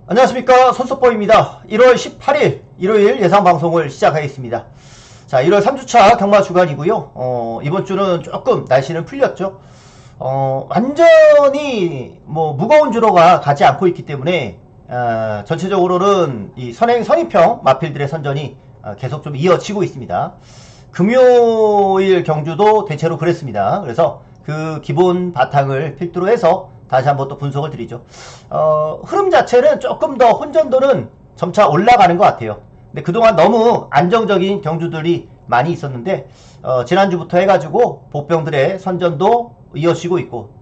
안녕하십니까, 손석범입니다. 1월 18일 일요일 예상방송을 시작하겠습니다. 자, 1월 3주차 경마 주간이고요. 이번 주는 조금 날씨는 풀렸죠. 완전히 무거운 주로가 가지 않고 있기 때문에 전체적으로는 이 선입형 마필들의 선전이 계속 좀 이어지고 있습니다. 금요일 경주도 대체로 그랬습니다. 그래서 그 기본 바탕을 필두로 해서 다시 한번 또 분석을 드리죠. 흐름 자체는 조금 더 혼전도는 점차 올라가는 것 같아요. 근데 그동안 너무 안정적인 경주들이 많이 있었는데 지난주부터 해가지고 보병들의 선전도 이어지고 있고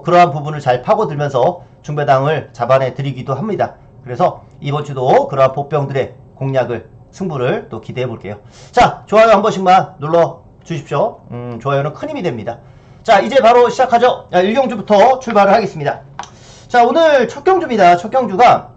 그러한 부분을 잘 파고들면서 중배당을 잡아내 드리기도 합니다. 그래서 이번 주도 그러한 보병들의 공략을 승부를 또 기대해 볼게요. 자, 좋아요 한 번씩만 눌러 주십시오. 좋아요는 큰 힘이 됩니다. 자, 이제 바로 시작하죠. 1경주부터 출발을 하겠습니다. 자, 오늘 첫 경주입니다. 첫 경주가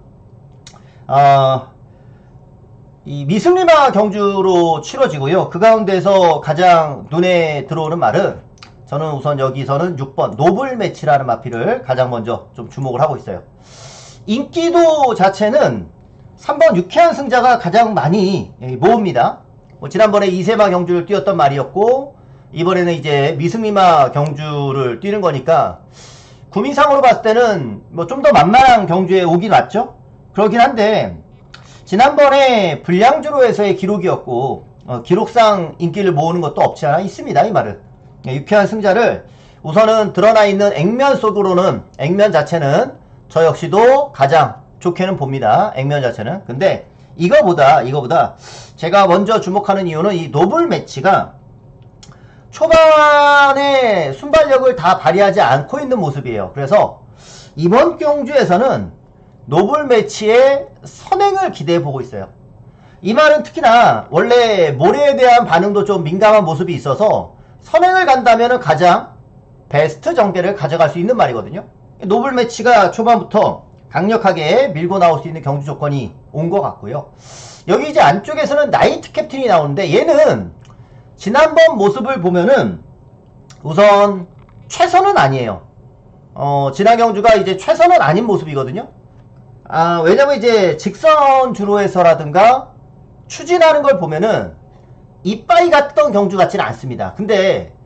이 미승리마 경주로 치러지고요. 그 가운데서 가장 눈에 들어오는 말은 저는 우선 여기서는 6번 노블 매치라는 마필을 가장 먼저 좀 주목을 하고 있어요. 인기도 자체는 3번 유쾌한 승자가 가장 많이 모읍니다. 지난번에 이세마 경주를 뛰었던 말이었고 이번에는 이제 미승리마 경주를 뛰는 거니까 구미상으로 봤을 때는 좀 더 만만한 경주에 오긴 왔죠. 그러긴 한데 지난번에 불량주로에서의 기록이었고 기록상 인기를 모으는 것도 없지 않아 있습니다. 이 말은 유쾌한 승자를 우선은 드러나 있는 액면 속으로는 액면 자체는 저 역시도 가장 좋게는 봅니다. 액면 자체는. 근데 이거보다 제가 먼저 주목하는 이유는 이 노블 매치가 초반에 순발력을 다 발휘하지 않고 있는 모습이에요. 그래서 이번 경주에서는 노블 매치의 선행을 기대해 보고 있어요. 이 말은 특히나 원래 모래에 대한 반응도 좀 민감한 모습이 있어서 선행을 간다면 가장 베스트 정배를 가져갈 수 있는 말이거든요. 노블 매치가 초반부터 강력하게 밀고 나올 수 있는 경주 조건이 온 것 같고요. 여기 이제 안쪽에서는 나이트 캡틴이 나오는데 얘는 지난번 모습을 보면은 우선 최선은 아니에요. 지난 경주가 이제 최선은 아닌 모습이거든요. 왜냐면 이제 직선 주로에서라든가 추진하는 걸 보면은 이빠이 갔던 경주 같지는 않습니다. 근데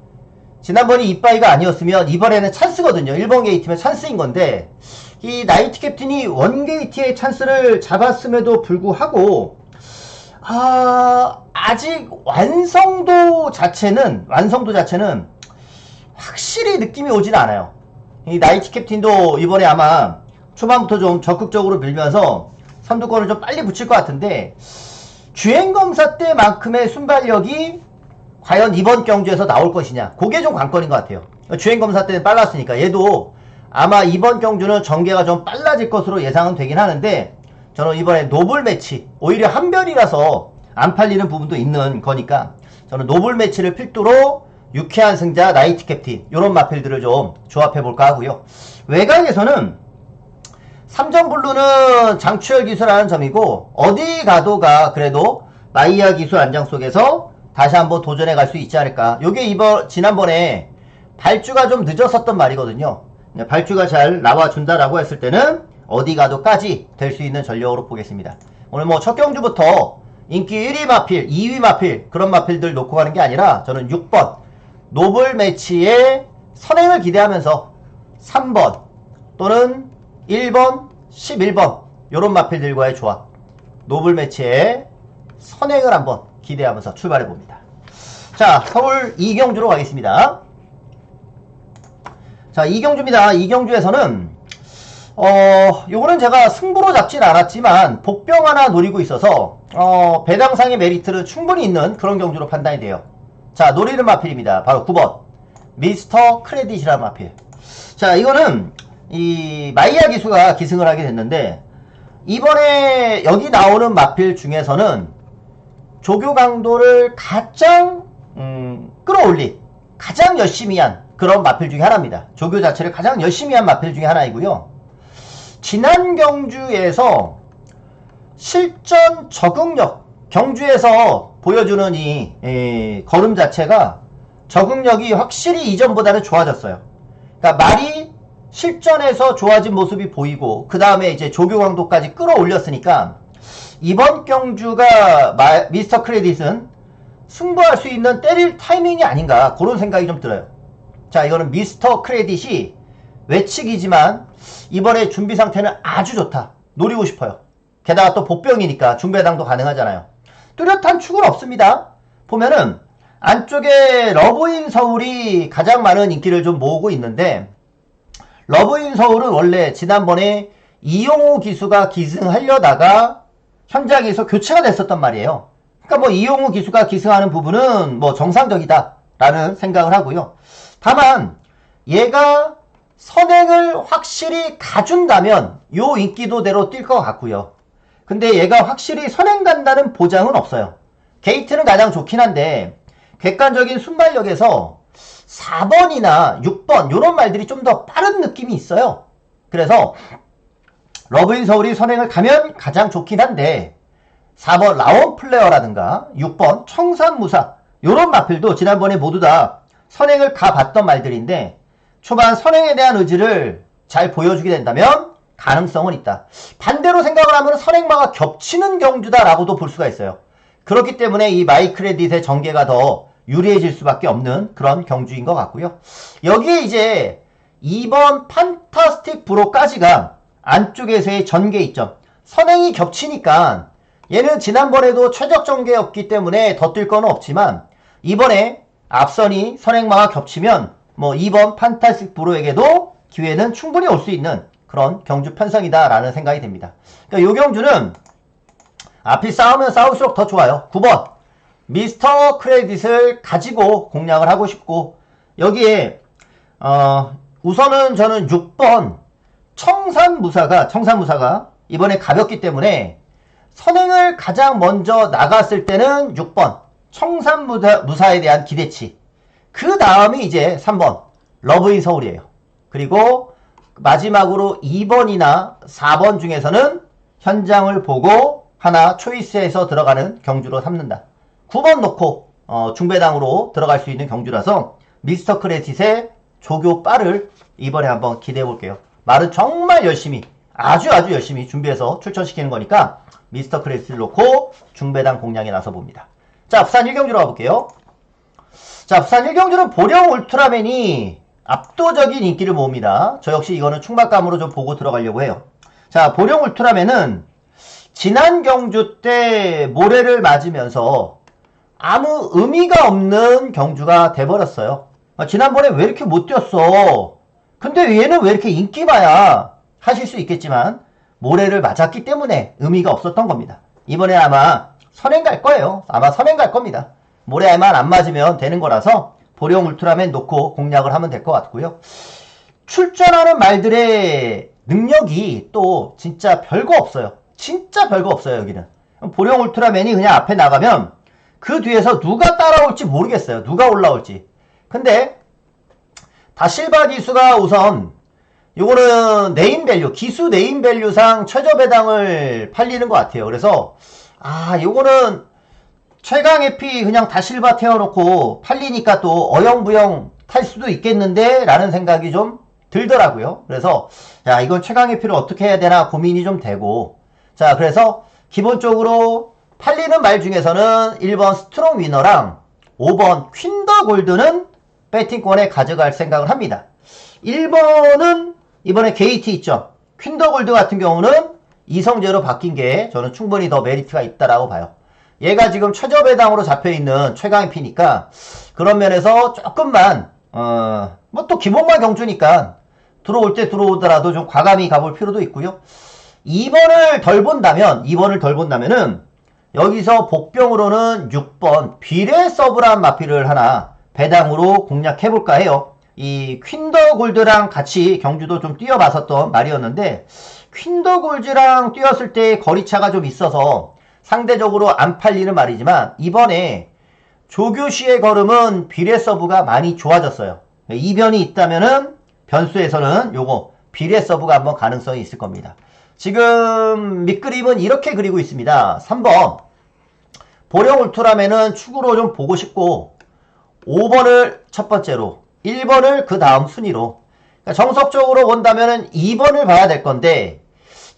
지난번이 이빠이가 아니었으면 이번에는 찬스거든요. 1번 게이트면 찬스인 건데 이 나이트 캡틴이 원 게이트의 찬스를 잡았음에도 불구하고 아직 완성도 자체는 확실히 느낌이 오진 않아요. 이 나이트 캡틴도 이번에 아마 초반부터 좀 적극적으로 밀면서 선두권을 좀 빨리 붙일 것 같은데 주행검사 때만큼의 순발력이 과연 이번 경주에서 나올 것이냐, 그게 좀 관건인 것 같아요. 주행검사 때는 빨랐으니까 얘도 아마 이번 경주는 전개가 좀 빨라질 것으로 예상은 되긴 하는데 저는 이번에 노블 매치, 오히려 한별이라서 안 팔리는 부분도 있는 거니까 저는 노블 매치를 필두로 유쾌한 승자, 나이트 캡틴 이런 마필들을 좀 조합해볼까 하고요. 외곽에서는 삼정블루는 장추열 기술하는 점이고 어디 가도가 그래도 마이야 기술 안장 속에서 다시 한번 도전해 갈 수 있지 않을까. 요게 지난번에 발주가 좀 늦었었던 말이거든요. 발주가 잘 나와준다라고 했을 때는 어디 가도까지 될 수 있는 전력으로 보겠습니다. 오늘 첫 경주부터 인기 1위 마필, 2위 마필 그런 마필들 놓고 가는 게 아니라 저는 6번 노블 매치의 선행을 기대하면서 3번 또는 1번, 11번 요런 마필들과의 조합 노블 매치의 선행을 한번 기대하면서 출발해봅니다. 자, 서울 2경주로 가겠습니다. 자, 2경주입니다. 2경주에서는 요거는 제가 승부로 잡진 않았지만 복병 하나 노리고 있어서 배당상의 메리트는 충분히 있는 그런 경주로 판단이 돼요. 자, 노리는 마필입니다. 바로 9번 미스터 크레딧이라는 마필. 자, 이거는 이 마이야 기수가 기승을 하게 됐는데 이번에 여기 나오는 마필 중에서는 조교 강도를 가장 끌어올린 가장 열심히 한 그런 마필 중에 하나입니다. 조교 자체를 가장 열심히 한 마필 중에 하나이고요. 지난 경주에서 실전 적응력, 경주에서 보여주는 이 걸음 자체가 적응력이 확실히 이전보다는 좋아졌어요. 그러니까 말이 실전에서 좋아진 모습이 보이고 그 다음에 이제 조교 강도까지 끌어올렸으니까 이번 경주가 미스터 크레딧은 승부할 수 있는 때릴 타이밍이 아닌가 그런 생각이 좀 들어요. 자, 이거는 미스터 크레딧이 외측이지만 이번에 준비 상태는 아주 좋다. 노리고 싶어요. 게다가 또 복병이니까 중배당도 가능하잖아요. 뚜렷한 축은 없습니다. 보면은 안쪽에 러브인 서울이 가장 많은 인기를 좀 모으고 있는데 러브인 서울은 원래 지난번에 이용호 기수가 기승하려다가 현장에서 교체가 됐었단 말이에요. 그러니까 뭐 이용호 기수가 기승하는 부분은 뭐 정상적이다 라는 생각을 하고요. 다만 얘가 선행을 확실히 가준다면 요 인기도대로 뛸 것 같고요. 근데 얘가 확실히 선행 간다는 보장은 없어요. 게이트는 가장 좋긴 한데 객관적인 순발력에서 4번이나 6번 요런 말들이 좀 더 빠른 느낌이 있어요. 그래서 러브인 서울이 선행을 가면 가장 좋긴 한데 4번 라원 플레어라든가 6번 청산무사 요런 마필도 지난번에 모두 다 선행을 가봤던 말들인데 초반 선행에 대한 의지를 잘 보여주게 된다면 가능성은 있다. 반대로 생각을 하면 선행마가 겹치는 경주다라고도 볼 수가 있어요. 그렇기 때문에 이 마이크레딧의 전개가 더 유리해질 수밖에 없는 그런 경주인 것 같고요. 여기에 이제 2번 판타스틱 브로까지가 안쪽에서의 전개 이점. 선행이 겹치니까 얘는 지난번에도 최적 전개였기 때문에 더 뛸 건 없지만 이번에 앞선이 선행마가 겹치면 뭐 2번 판타스틱 브로에게도 기회는 충분히 올 수 있는 그런 경주 편성이다 라는 생각이 듭니다. 그러니까 이 경주는 앞이 싸우면 싸울수록 더 좋아요. 9번 미스터 크레딧을 가지고 공략을 하고 싶고 여기에 우선은 저는 6번 청산무사가 이번에 가볍기 때문에 선행을 가장 먼저 나갔을 때는 6번 청산무사에 대한 기대치, 그 다음이 이제 3번 러브인 서울이에요. 그리고 마지막으로 2번이나 4번 중에서는 현장을 보고 하나 초이스해서 들어가는 경주로 삼는다. 9번 놓고 중배당으로 들어갈 수 있는 경주라서 미스터 크레딧의 조교 빠를 이번에 한번 기대해 볼게요. 말은 정말 열심히 아주 열심히 준비해서 출전시키는 거니까 미스터 크레딧을 놓고 중배당 공략에 나서 봅니다. 자, 부산 1경주로 가볼게요. 자, 부산 1경주는 보령 울트라맨이 압도적인 인기를 모읍니다. 저 역시 이거는 충박감으로 좀 보고 들어가려고 해요. 자, 보령 울트라맨은 지난 경주 때 모래를 맞으면서 아무 의미가 없는 경주가 돼버렸어요. 지난번에 왜 이렇게 못 뛰었어? 근데 얘는 왜 이렇게 인기마야? 하실 수 있겠지만 모래를 맞았기 때문에 의미가 없었던 겁니다. 이번에 아마 선행 갈 거예요. 아마 선행 갈 겁니다. 모래만 안 맞으면 되는 거라서 보령 울트라맨 놓고 공략을 하면 될 것 같고요. 출전하는 말들의 능력이 또 진짜 별거 없어요. 진짜 별거 없어요. 여기는 보령 울트라맨이 그냥 앞에 나가면 그 뒤에서 누가 따라올지 모르겠어요. 누가 올라올지. 근데 다실바 기수가 우선 요거는 네임밸류, 기수 네임밸류상 최저배당을 팔리는 것 같아요. 그래서 요거는 최강 에피 그냥 다실바 태워놓고 팔리니까 또 어영부영 탈 수도 있겠는데 라는 생각이 좀 들더라고요. 그래서 자, 이건 최강 에피를 어떻게 해야 되나 고민이 좀 되고, 자, 그래서 기본적으로 팔리는 말 중에서는 1번 스트롱 위너랑 5번 퀸더 골드는 배팅권에 가져갈 생각을 합니다. 1번은 이번에 게이트 있죠. 퀸더 골드 같은 경우는 이성제로 바뀐 게 저는 충분히 더 메리트가 있다라고 봐요. 얘가 지금 최저배당으로 잡혀있는 최강의 피니까 그런 면에서 조금만 뭐 또 기본만 경주니까 들어올 때 들어오더라도 좀 과감히 가볼 필요도 있고요. 2번을 덜 본다면은 여기서 복병으로는 6번 비례 서브란 마피를 하나 배당으로 공략해볼까 해요. 이 퀸더 골드랑 같이 경주도 좀 뛰어봤었던 말이었는데 퀸더 골드랑 뛰었을 때 거리차가 좀 있어서 상대적으로 안 팔리는 말이지만 이번에 조교시의 걸음은 비례 서브가 많이 좋아졌어요. 이변이 있다면은 변수에서는 요거 비례 서브가 한번 가능성이 있을 겁니다. 지금 밑그림은 이렇게 그리고 있습니다. 3번 보령 울트라맨은 축으로 좀 보고 싶고 5번을 첫 번째로 1번을 그 다음 순위로, 정석적으로 본다면은 2번을 봐야 될 건데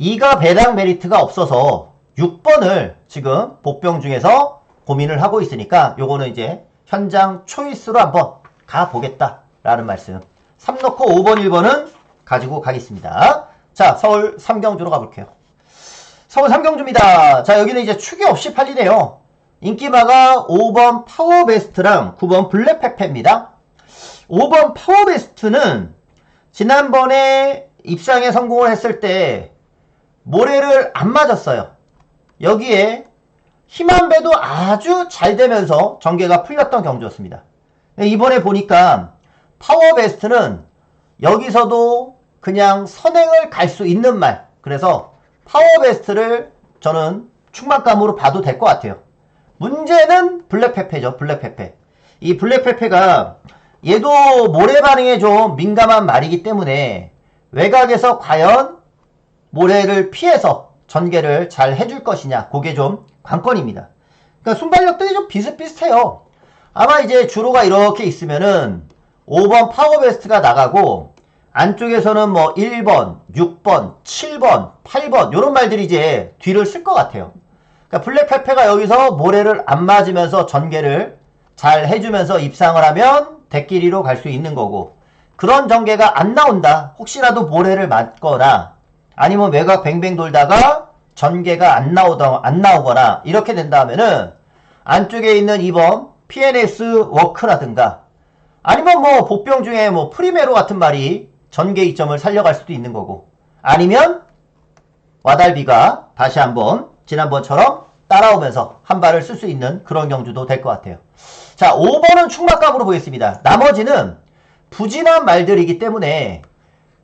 2가 배당 메리트가 없어서 6번을 지금 복병 중에서 고민을 하고 있으니까 요거는 이제 현장 초이스로 한번 가보겠다라는 말씀. 3 넣고 5번, 1번은 가지고 가겠습니다. 자, 서울 3경주로 가볼게요. 서울 3경주입니다. 자, 여기는 이제 축이 없이 팔리네요. 인기마가 5번 파워베스트랑 9번 블랙페페입니다. 5번 파워베스트는 지난번에 입상에 성공을 했을 때 모래를 안 맞았어요. 여기에 힘한배도 아주 잘 되면서 전개가 풀렸던 경주였습니다. 이번에 보니까 파워베스트는 여기서도 그냥 선행을 갈 수 있는 말. 그래서 파워베스트를 저는 충만감으로 봐도 될 것 같아요. 문제는 블랙페페죠. 블랙페페. 이 블랙페페가 얘도 모래 반응에 좀 민감한 말이기 때문에 외곽에서 과연 모래를 피해서 전개를 잘 해줄 것이냐, 그게 좀 관건입니다. 그러니까 순발력들이 좀 비슷비슷해요. 아마 이제 주로가 이렇게 있으면은 5번 파워베스트가 나가고 안쪽에서는 뭐 1번, 6번, 7번, 8번 요런 말들이 이제 뒤를 쓸 것 같아요. 그러니까 블랙페페가 여기서 모래를 안 맞으면서 전개를 잘 해주면서 입상을 하면 대끼리로 갈 수 있는 거고, 그런 전개가 안 나온다. 혹시라도 모래를 맞거나 아니면 외곽 뱅뱅 돌다가 전개가 안 나오거나 이렇게 된다면은 안쪽에 있는 2번 PNS 워크라든가 아니면 뭐 복병 중에 뭐 프리메로 같은 말이 전개 이점을 살려갈 수도 있는 거고, 아니면 와달비가 다시 한번 지난번처럼 따라오면서 한 발을 쓸 수 있는 그런 경주도 될 것 같아요. 자, 5번은 충막감으로 보겠습니다. 나머지는 부진한 말들이기 때문에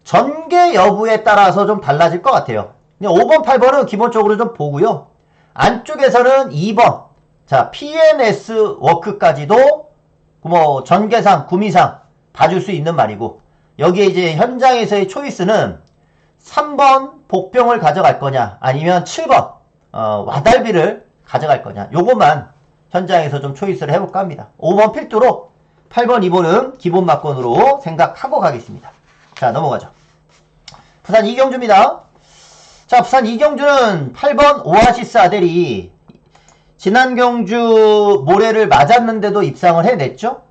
전개 여부에 따라서 좀 달라질 것 같아요. 5번, 8번은 기본적으로 좀 보고요. 안쪽에서는 2번, 자, PNS 워크까지도 뭐 전개상, 구미상 봐줄 수 있는 말이고, 여기에 이제 현장에서의 초이스는 3번 복병을 가져갈 거냐, 아니면 7번 와달비를 가져갈 거냐, 요것만 현장에서 좀 초이스를 해볼까 합니다. 5번 필두로 8번, 2번은 기본 막건으로 생각하고 가겠습니다. 자, 넘어가죠. 부산 2경주입니다. 자, 부산 2경주는 8번 오아시스 아델이 지난 경주 모래를 맞았는데도 입상을 해냈죠.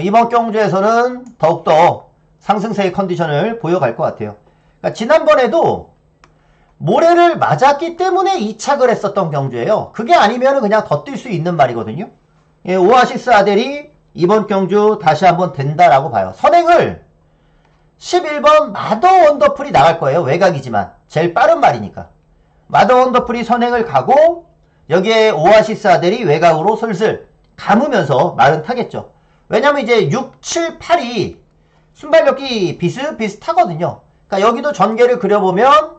이번 경주에서는 더욱더 상승세의 컨디션을 보여갈 것 같아요. 그러니까 지난번에도 모래를 맞았기 때문에 이착을 했었던 경주예요. 그게 아니면 그냥 더 뛸 수 있는 말이거든요. 예, 오아시스 아델이 이번 경주 다시 한번 된다라고 봐요. 선행을 11번 마더 원더풀이 나갈 거예요. 외곽이지만 제일 빠른 말이니까. 마더 원더풀이 선행을 가고 여기에 오아시스 아델이 외곽으로 슬슬 감으면서 말은 타겠죠. 왜냐면 이제 6, 7, 8이 순발력이 비슷비슷하거든요. 그러니까 여기도 전개를 그려보면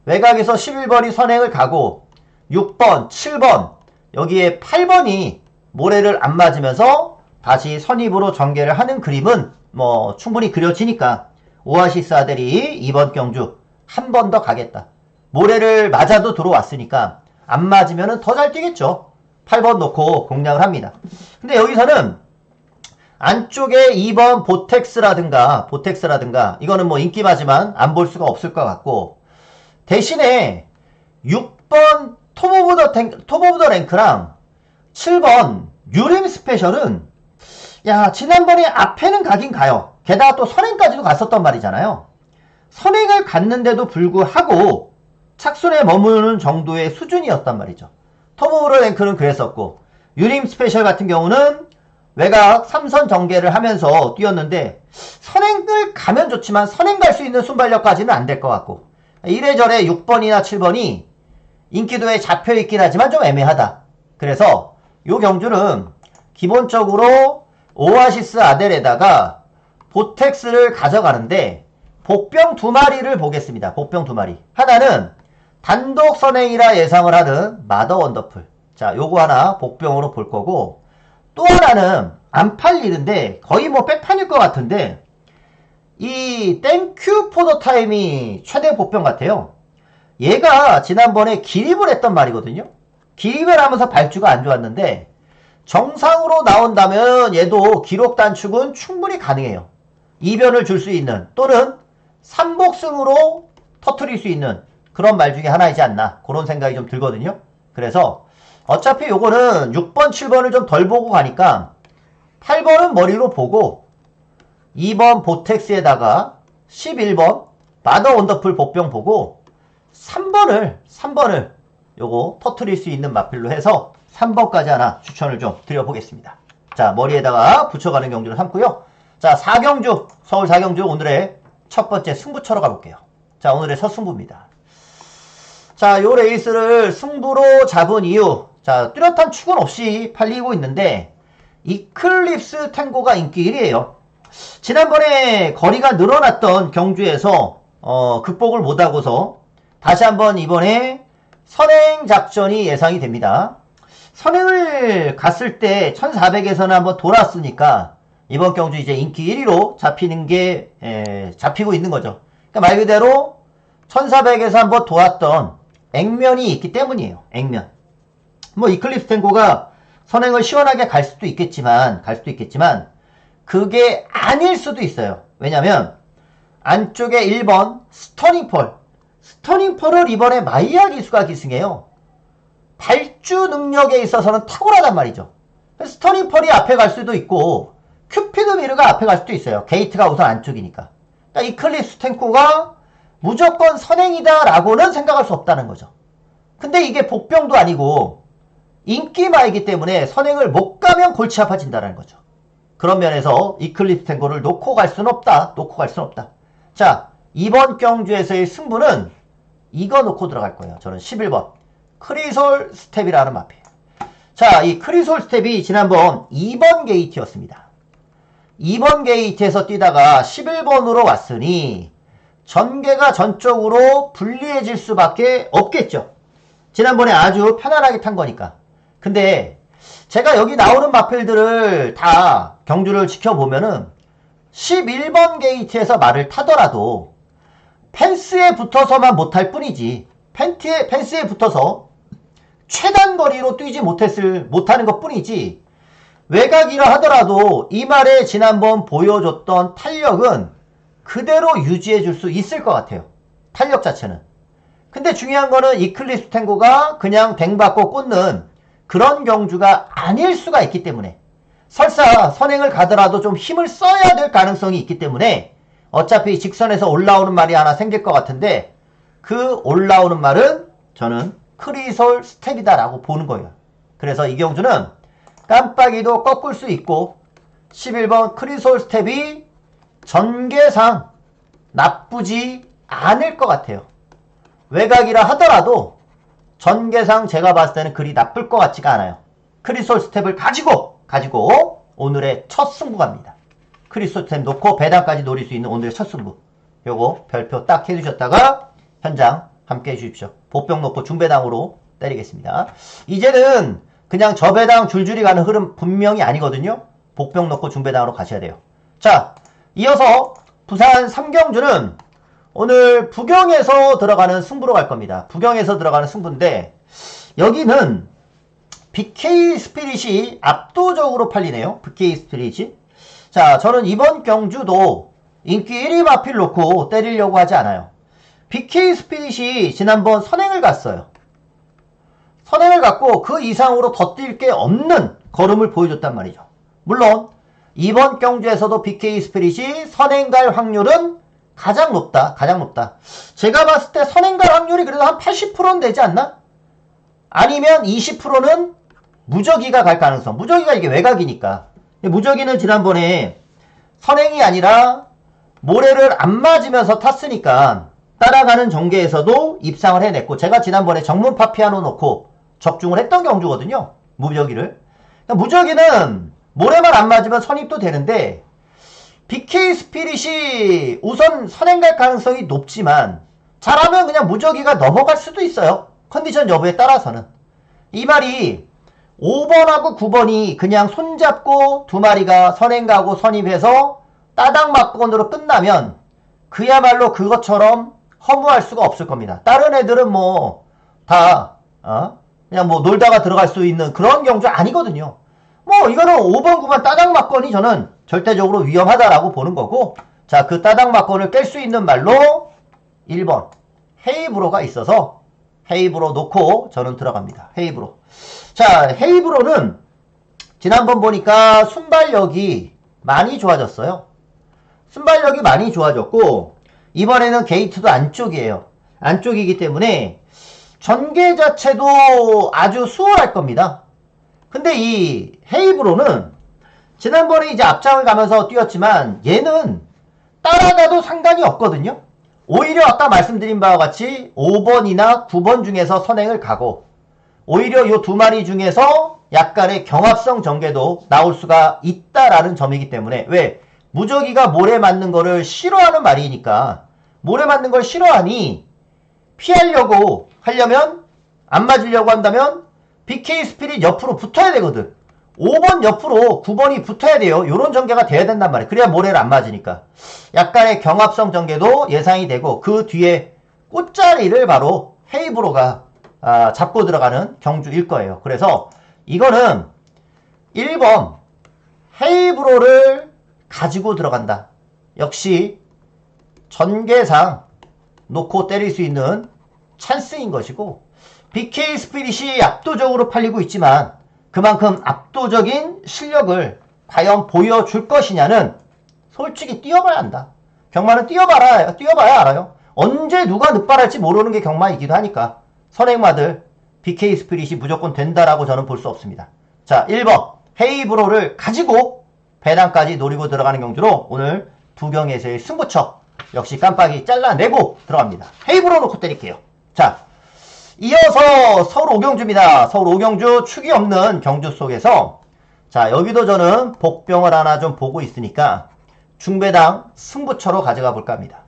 외곽에서 11번이 선행을 가고 6번, 7번, 여기에 8번이 모래를 안 맞으면서 다시 선입으로 전개를 하는 그림은 뭐 충분히 그려지니까 오아시스 아델이 이번 경주 한 번 더 가겠다. 모래를 맞아도 들어왔으니까 안 맞으면 더 잘 뛰겠죠. 8번 놓고 공략을 합니다. 근데 여기서는 안쪽에 2번 보텍스라든가 이거는 뭐 인기마지만 안 볼 수가 없을 것 같고, 대신에 6번 톱 오브 더 랭크랑 7번 유림 스페셜은 야, 지난번에 앞에는 가긴 가요. 게다가 또 선행까지도 갔었단 말이잖아요. 선행을 갔는데도 불구하고 착순에 머무르는 정도의 수준이었단 말이죠. 톱 오브 더 랭크는 그랬었고, 유림 스페셜 같은 경우는 외곽 3선 전개를 하면서 뛰었는데 선행을 가면 좋지만 선행 갈 수 있는 순발력까지는 안 될 것 같고, 이래저래 6번이나 7번이 인기도에 잡혀있긴 하지만 좀 애매하다. 그래서 요 경주는 기본적으로 오아시스 아델에다가 보텍스를 가져가는데 복병 2마리를 보겠습니다. 복병 2마리. 하나는 단독 선행이라 예상을 하는 마더 원더풀. 자, 요거 하나 복병으로 볼 거고, 또 하나는 안 팔리는데 거의 뭐 백판일 것 같은데 이 땡큐 포더 타임이 최대 복병 같아요. 얘가 지난번에 기립을 했던 말이거든요. 기립을 하면서 발주가 안 좋았는데 정상으로 나온다면 얘도 기록 단축은 충분히 가능해요. 이변을 줄 수 있는, 또는 삼복승으로 터트릴 수 있는 그런 말 중에 하나이지 않나 그런 생각이 좀 들거든요. 그래서 어차피 요거는 6번, 7번을 좀 덜 보고 가니까 8번은 머리로 보고 2번 보텍스에다가 11번 마더 원더풀 복병 보고 3번을 요거 터트릴 수 있는 마필로 해서 3번까지 하나 추천을 좀 드려보겠습니다. 자, 머리에다가 붙여가는 경주를 삼고요. 자, 4경주, 서울 4경주 오늘의 첫 번째 승부 쳐러 가볼게요. 자, 오늘의 첫 승부입니다. 자, 요 레이스를 승부로 잡은 이유, 자, 뚜렷한 축은 없이 팔리고 있는데 이클립스 탱고가 인기 1위에요. 지난번에 거리가 늘어났던 경주에서 극복을 못하고서 다시 한번 이번에 선행 작전이 예상이 됩니다. 선행을 갔을 때 1400에서는 한번 돌았으니까 이번 경주 이제 인기 1위로 잡히는 게 잡히고 있는 거죠. 그러니까 말 그대로 1400에서 한번 도왔던 액면이 있기 때문이에요. 액면. 뭐 이클립스 탱고가 선행을 시원하게 갈 수도 있겠지만 그게 아닐 수도 있어요. 왜냐면 안쪽에 1번 스터닝펄을 이번에 마이야 기수가 기승해요. 발주 능력에 있어서는 탁월하단 말이죠. 스터닝펄이 앞에 갈 수도 있고 큐피드 미르가 앞에 갈 수도 있어요. 게이트가 우선 안쪽이니까. 그러니까 이클립스 탱고가 무조건 선행이다 라고는 생각할 수 없다는 거죠. 근데 이게 복병도 아니고 인기마이기 때문에 선행을 못 가면 골치 아파진다는 거죠. 그런 면에서 이클립스 탱고를 놓고 갈 수는 없다. 자, 이번 경주에서의 승부는 이거 놓고 들어갈 거예요. 저는 11번 크리솔 스텝이라는 마필. 자, 이 크리솔 스텝이 지난번 2번 게이트였습니다. 2번 게이트에서 뛰다가 11번으로 왔으니 전개가 전적으로 불리해질 수밖에 없겠죠. 지난번에 아주 편안하게 탄 거니까. 근데 제가 여기 나오는 마필들을 다 경주를 지켜보면은 11번 게이트에서 말을 타더라도 펜스에 붙어서만 못할 뿐이지 펜스에 붙어서 최단 거리로 뛰지 못하는 것 뿐이지 외곽이라 하더라도 이 말에 지난번 보여줬던 탄력은 그대로 유지해 줄 수 있을 것 같아요. 탄력 자체는. 근데 중요한 거는 이클립스 탱고가 그냥 댕받고 꽂는 그런 경주가 아닐 수가 있기 때문에 설사 선행을 가더라도 좀 힘을 써야 될 가능성이 있기 때문에 어차피 직선에서 올라오는 말이 하나 생길 것 같은데 그 올라오는 말은 저는 크리솔 스텝이다 라고 보는 거예요. 그래서 이 경주는 깜빡이도 꺾을 수 있고 11번 크리솔 스텝이 전개상 나쁘지 않을 것 같아요. 외곽이라 하더라도 전개상 제가 봤을 때는 그리 나쁠 것 같지가 않아요. 크리솔 스텝을 가지고 오늘의 첫 승부 갑니다. 크리솔 스텝 놓고 배당까지 노릴 수 있는 오늘의 첫 승부. 요거 별표 딱 해주셨다가 현장 함께 해주십시오. 보병 놓고 중배당으로 때리겠습니다. 이제는 그냥 저배당 줄줄이 가는 흐름 분명히 아니거든요. 복병 놓고 중배당으로 가셔야 돼요. 자, 이어서 부산 3경주는 오늘 부경에서 들어가는 승부로 갈 겁니다. 부경에서 들어가는 승부인데 여기는 BK 스피릿이 압도적으로 팔리네요. BK 스피릿이. 자, 저는 이번 경주도 인기 1위 마필 놓고 때리려고 하지 않아요. BK 스피릿이 지난번 선행을 갔어요. 선행을 갔고 그 이상으로 더 뛸 게 없는 걸음을 보여줬단 말이죠. 물론 이번 경주에서도 BK 스피릿이 선행 갈 확률은 가장 높다. 제가 봤을 때 선행 갈 확률이 그래도 한 80%는 되지 않나? 아니면 20%는 무적이가 갈 가능성. 무적이가 이게 외곽이니까. 무적이는 지난번에 선행이 아니라 모래를 안 맞으면서 탔으니까 따라가는 전개에서도 입상을 해냈고 제가 지난번에 정문파 피아노 놓고 적중을 했던 경주거든요. 무적이를. 무적이는 모래만 안 맞으면 선입도 되는데 BK 스피릿이 우선 선행 갈 가능성이 높지만 잘하면 그냥 무적이가 넘어갈 수도 있어요. 컨디션 여부에 따라서는. 이 말이 5번하고 9번이 그냥 손잡고 두 마리가 선행 가고 선입해서 따당 막건으로 끝나면 그야말로 그것처럼 허무할 수가 없을 겁니다. 다른 애들은 뭐 다 그냥 뭐 놀다가 들어갈 수 있는 그런 경주 아니거든요. 뭐 이거는 5번 9번 따당 막건이 저는 절대적으로 위험하다라고 보는 거고 자, 그 따닥막건을 깰 수 있는 말로 1번 헤이브로가 있어서 헤이브로 놓고 저는 들어갑니다. 헤이브로. 자, 헤이브로는 지난번 보니까 순발력이 많이 좋아졌어요. 순발력이 많이 좋아졌고 이번에는 게이트도 안쪽이에요. 안쪽이기 때문에 전개 자체도 아주 수월할 겁니다. 근데 이 헤이브로는 지난번에 이제 앞장을 가면서 뛰었지만 얘는 따라가도 상관이 없거든요. 오히려 아까 말씀드린 바와 같이 5번이나 9번 중에서 선행을 가고 오히려 이 두 마리 중에서 약간의 경합성 전개도 나올 수가 있다라는 점이기 때문에 왜? 무적이가 모래 맞는 거를 싫어하는 말이니까 모래 맞는 걸 싫어하니 피하려고 하려면 안 맞으려고 한다면 BK 스피릿 옆으로 붙어야 되거든. 5번 옆으로 9번이 붙어야 돼요. 요런 전개가 돼야 된단 말이에요. 그래야 모래를 안 맞으니까. 약간의 경합성 전개도 예상이 되고 그 뒤에 꽃자리를 바로 헤이브로가 잡고 들어가는 경주일 거예요. 그래서 이거는 1번 헤이브로를 가지고 들어간다. 역시 전개상 놓고 때릴 수 있는 찬스인 것이고 BK 스피릿이 압도적으로 팔리고 있지만 그만큼 압도적인 실력을 과연 보여줄 것이냐는 솔직히 뛰어봐야 한다. 경마는 뛰어봐야 알아요. 언제 누가 늑발할지 모르는 게 경마이기도 하니까 선행마들 BK 스피릿이 무조건 된다라고 저는 볼 수 없습니다. 자, 1번 헤이브로를 가지고 배당까지 노리고 들어가는 경주로 오늘 두경에서의 승부처 역시 깜빡이 잘라내고 들어갑니다. 헤이브로 놓고 때릴게요. 자, 이어서 서울 5경주입니다. 서울 5경주 축이 없는 경주 속에서 자, 여기도 저는 복병을 하나 좀 보고 있으니까 중배당 승부처로 가져가 볼까 합니다.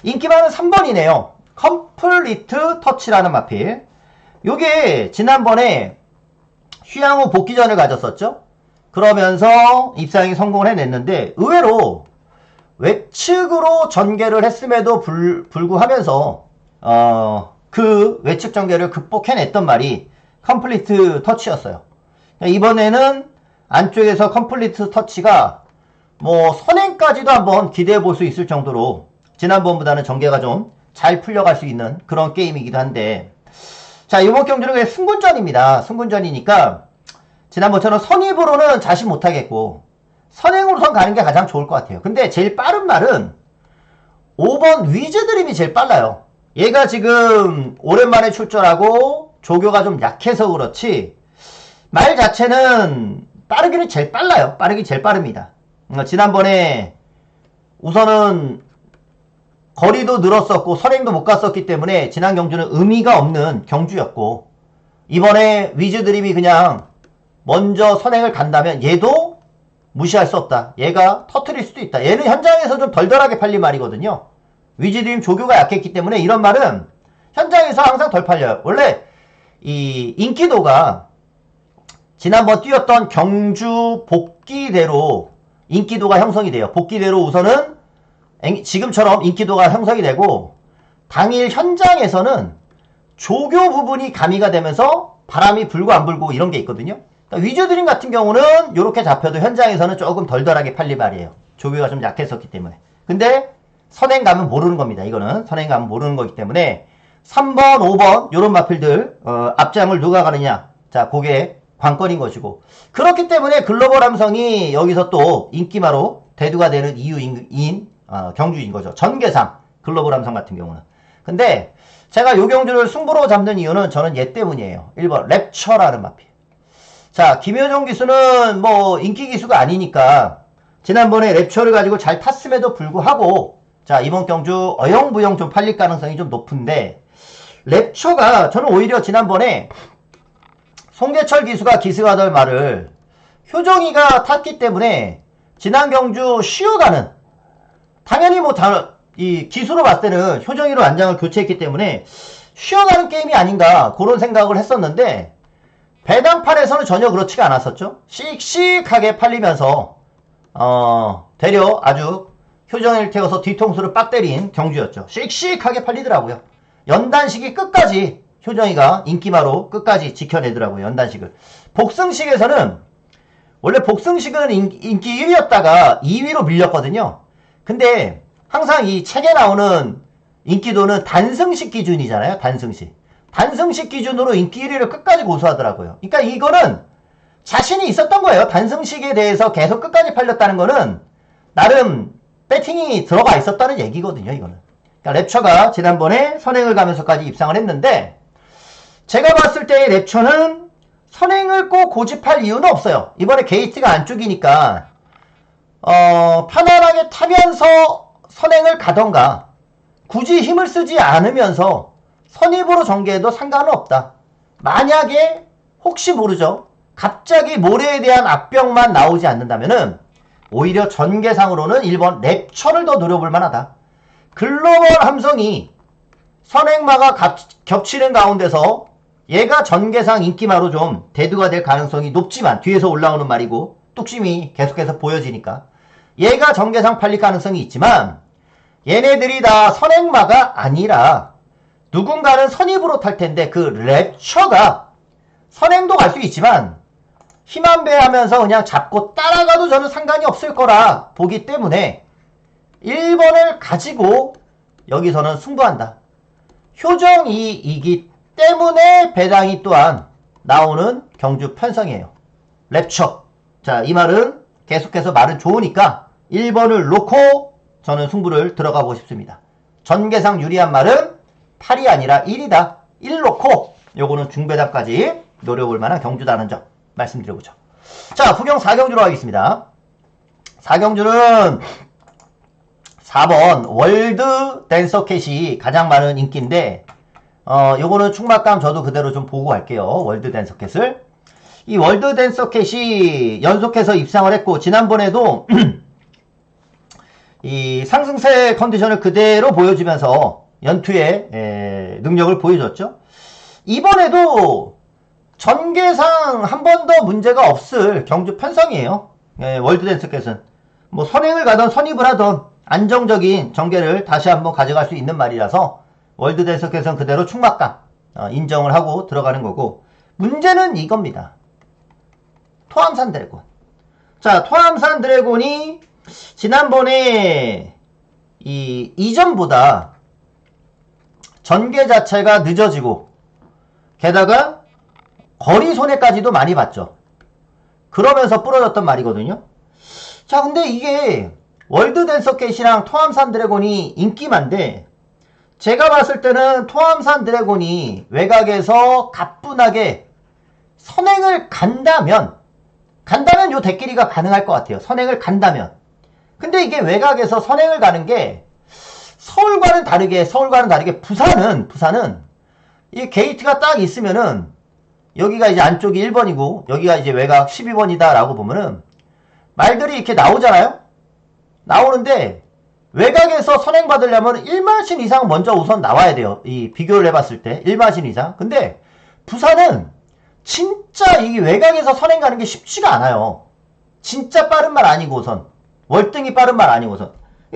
인기 많은 3번이네요. 컴플리트 터치라는 마필. 요게 지난번에 휴양후 복귀전을 가졌었죠. 그러면서 입상이 성공을 해냈는데 의외로 외측으로 전개를 했음에도 불구하면서 그 외측 전개를 극복해냈던 말이 컴플리트 터치였어요. 이번에는 안쪽에서 컴플리트 터치가 뭐 선행까지도 한번 기대해 볼 수 있을 정도로 지난번보다는 전개가 좀 잘 풀려갈 수 있는 그런 게임이기도 한데 자, 이번 경주는 승군전입니다. 승군전이니까 지난번처럼 선입으로는 자신 못하겠고 선행으로선 가는 게 가장 좋을 것 같아요. 근데 제일 빠른 말은 5번 위즈드림이 제일 빨라요. 얘가 지금 오랜만에 출전하고 조교가 좀 약해서 그렇지 말 자체는 빠르기는 제일 빨라요. 빠르기 제일 빠릅니다. 지난번에 우선은 거리도 늘었었고 선행도 못 갔었기 때문에 지난 경주는 의미가 없는 경주였고 이번에 위즈드림이 그냥 먼저 선행을 간다면 얘도 무시할 수 없다. 얘가 터트릴 수도 있다. 얘는 현장에서 좀 덜덜하게 팔린 말이거든요. 위즈드림 조교가 약했기 때문에 이런 말은 현장에서 항상 덜 팔려요. 원래 이 인기도가 지난번 뛰었던 경주 복귀대로 인기도가 형성이 돼요. 복귀대로 우선은 지금처럼 인기도가 형성이 되고 당일 현장에서는 조교 부분이 가미가 되면서 바람이 불고 안 불고 이런 게 있거든요. 그러니까 위즈드림 같은 경우는 이렇게 잡혀도 현장에서는 조금 덜덜하게 팔릴 말이에요. 조교가 좀 약했었기 때문에. 근데 선행 가면 모르는 겁니다. 이거는 선행 가면 모르는 거기 때문에 3번, 5번 이런 마필들 앞장을 누가 가느냐. 자, 그게 관건인 것이고 그렇기 때문에 글로벌 함성이 여기서 또 인기마로 대두가 되는 이유인 경주인 거죠. 전개상 글로벌 함성 같은 경우는. 근데 제가 요 경주를 승부로 잡는 이유는 저는 얘 때문이에요. 1번 랩처라는 마필. 자, 김효정 기수는 뭐 인기 기수가 아니니까 지난번에 랩처를 가지고 잘 탔음에도 불구하고 자, 이번 경주 어영부영 좀 팔릴 가능성이 좀 높은데 랩처가 저는 오히려 지난번에 송재철 기수가 기승하던 말을 효정이가 탔기 때문에 지난 경주 쉬어가는 당연히 뭐 이 기수로 봤을 때는 효정이로 안장을 교체했기 때문에 쉬어가는 게임이 아닌가 그런 생각을 했었는데 배당판에서는 전혀 그렇지가 않았었죠. 씩씩하게 팔리면서 되려 아주 효정이를 태워서 뒤통수를 빡 때린 경주였죠. 씩씩하게 팔리더라고요. 연단식이 끝까지 효정이가 인기마로 끝까지 지켜내더라고요. 연단식을. 복승식에서는 원래 복승식은 인기 1위였다가 2위로 밀렸거든요. 근데 항상 이 책에 나오는 인기도는 단승식 기준이잖아요. 단승식. 단승식 기준으로 인기 1위를 끝까지 고수하더라고요. 그러니까 이거는 자신이 있었던 거예요. 단승식에 대해서 계속 끝까지 팔렸다는 거는 나름 배팅이 들어가 있었다는 얘기거든요. 이거는. 그러니까 랩처가 지난번에 선행을 가면서까지 입상을 했는데 제가 봤을 때 랩처는 선행을 꼭 고집할 이유는 없어요. 이번에 게이트가 안쪽이니까 편안하게 타면서 선행을 가던가 굳이 힘을 쓰지 않으면서 선입으로 전개해도 상관은 없다. 만약에 혹시 모르죠. 갑자기 모래에 대한 압력만 나오지 않는다면은 오히려 전개상으로는 1번 랩처를 더 노려볼 만하다. 글로벌 함성이 선행마가 겹치는 가운데서 얘가 전개상 인기마로 좀 대두가 될 가능성이 높지만 뒤에서 올라오는 말이고 뚝심이 계속해서 보여지니까 얘가 전개상 팔릴 가능성이 있지만 얘네들이 다 선행마가 아니라 누군가는 선입으로 탈 텐데 그 랩처가 선행도 갈 수 있지만 힘한배 하면서 그냥 잡고 따라가도 저는 상관이 없을 거라 보기 때문에 1번을 가지고 여기서는 승부한다. 효정이 이기 때문에 배당이 또한 나오는 경주 편성이에요. 랩처. 자, 이 말은 계속해서 말은 좋으니까 1번을 놓고 저는 승부를 들어가고 싶습니다. 전개상 유리한 말은 8이 아니라 1이다. 1 놓고 요거는 중배당까지 노려볼 만한 경주다는 점 말씀드려보죠. 자, 후경 4경주로 하겠습니다. 4경주는 4번 월드 댄서캣이 가장 많은 인기인데 요거는 충막감 저도 그대로 좀 보고 갈게요. 월드 댄서캣을. 이 월드 댄서캣이 연속해서 입상을 했고 지난번에도 이 상승세 컨디션을 그대로 보여주면서 연투의 능력을 보여줬죠. 이번에도 전개상 한 번 더 문제가 없을 경주 편성이에요. 월드 댄서캣은 뭐 선행을 가던 선입을 하던 안정적인 전개를 다시 한번 가져갈 수 있는 말이라서 월드 댄서캣은 그대로 충막감 인정을 하고 들어가는 거고 문제는 이겁니다. 토암산 드래곤. 자, 토암산 드래곤이 지난번에 이전보다 전개 자체가 늦어지고 게다가 거리 손해까지도 많이 봤죠. 그러면서 부러졌던 말이거든요. 자, 근데 이게 월드 댄서캣이랑 토암산 드래곤이 인기만데 제가 봤을 때는 토암산 드래곤이 외곽에서 가뿐하게 선행을 간다면 요 대끼리가 가능할 것 같아요. 선행을 간다면. 근데 이게 외곽에서 선행을 가는 게 서울과는 다르게 부산은 이 게이트가 딱 있으면은 여기가 이제 안쪽이 1번이고 여기가 이제 외곽 12번이다 라고 보면은 말들이 이렇게 나오잖아요. 나오는데 외곽에서 선행 받으려면 1마신 이상 먼저 우선 나와야 돼요. 이 비교를 해봤을 때 1마신 이상. 근데 부산은 진짜 이 외곽에서 선행 가는 게 쉽지가 않아요. 진짜 빠른 말 아니고선 월등히 빠른 말 아니고선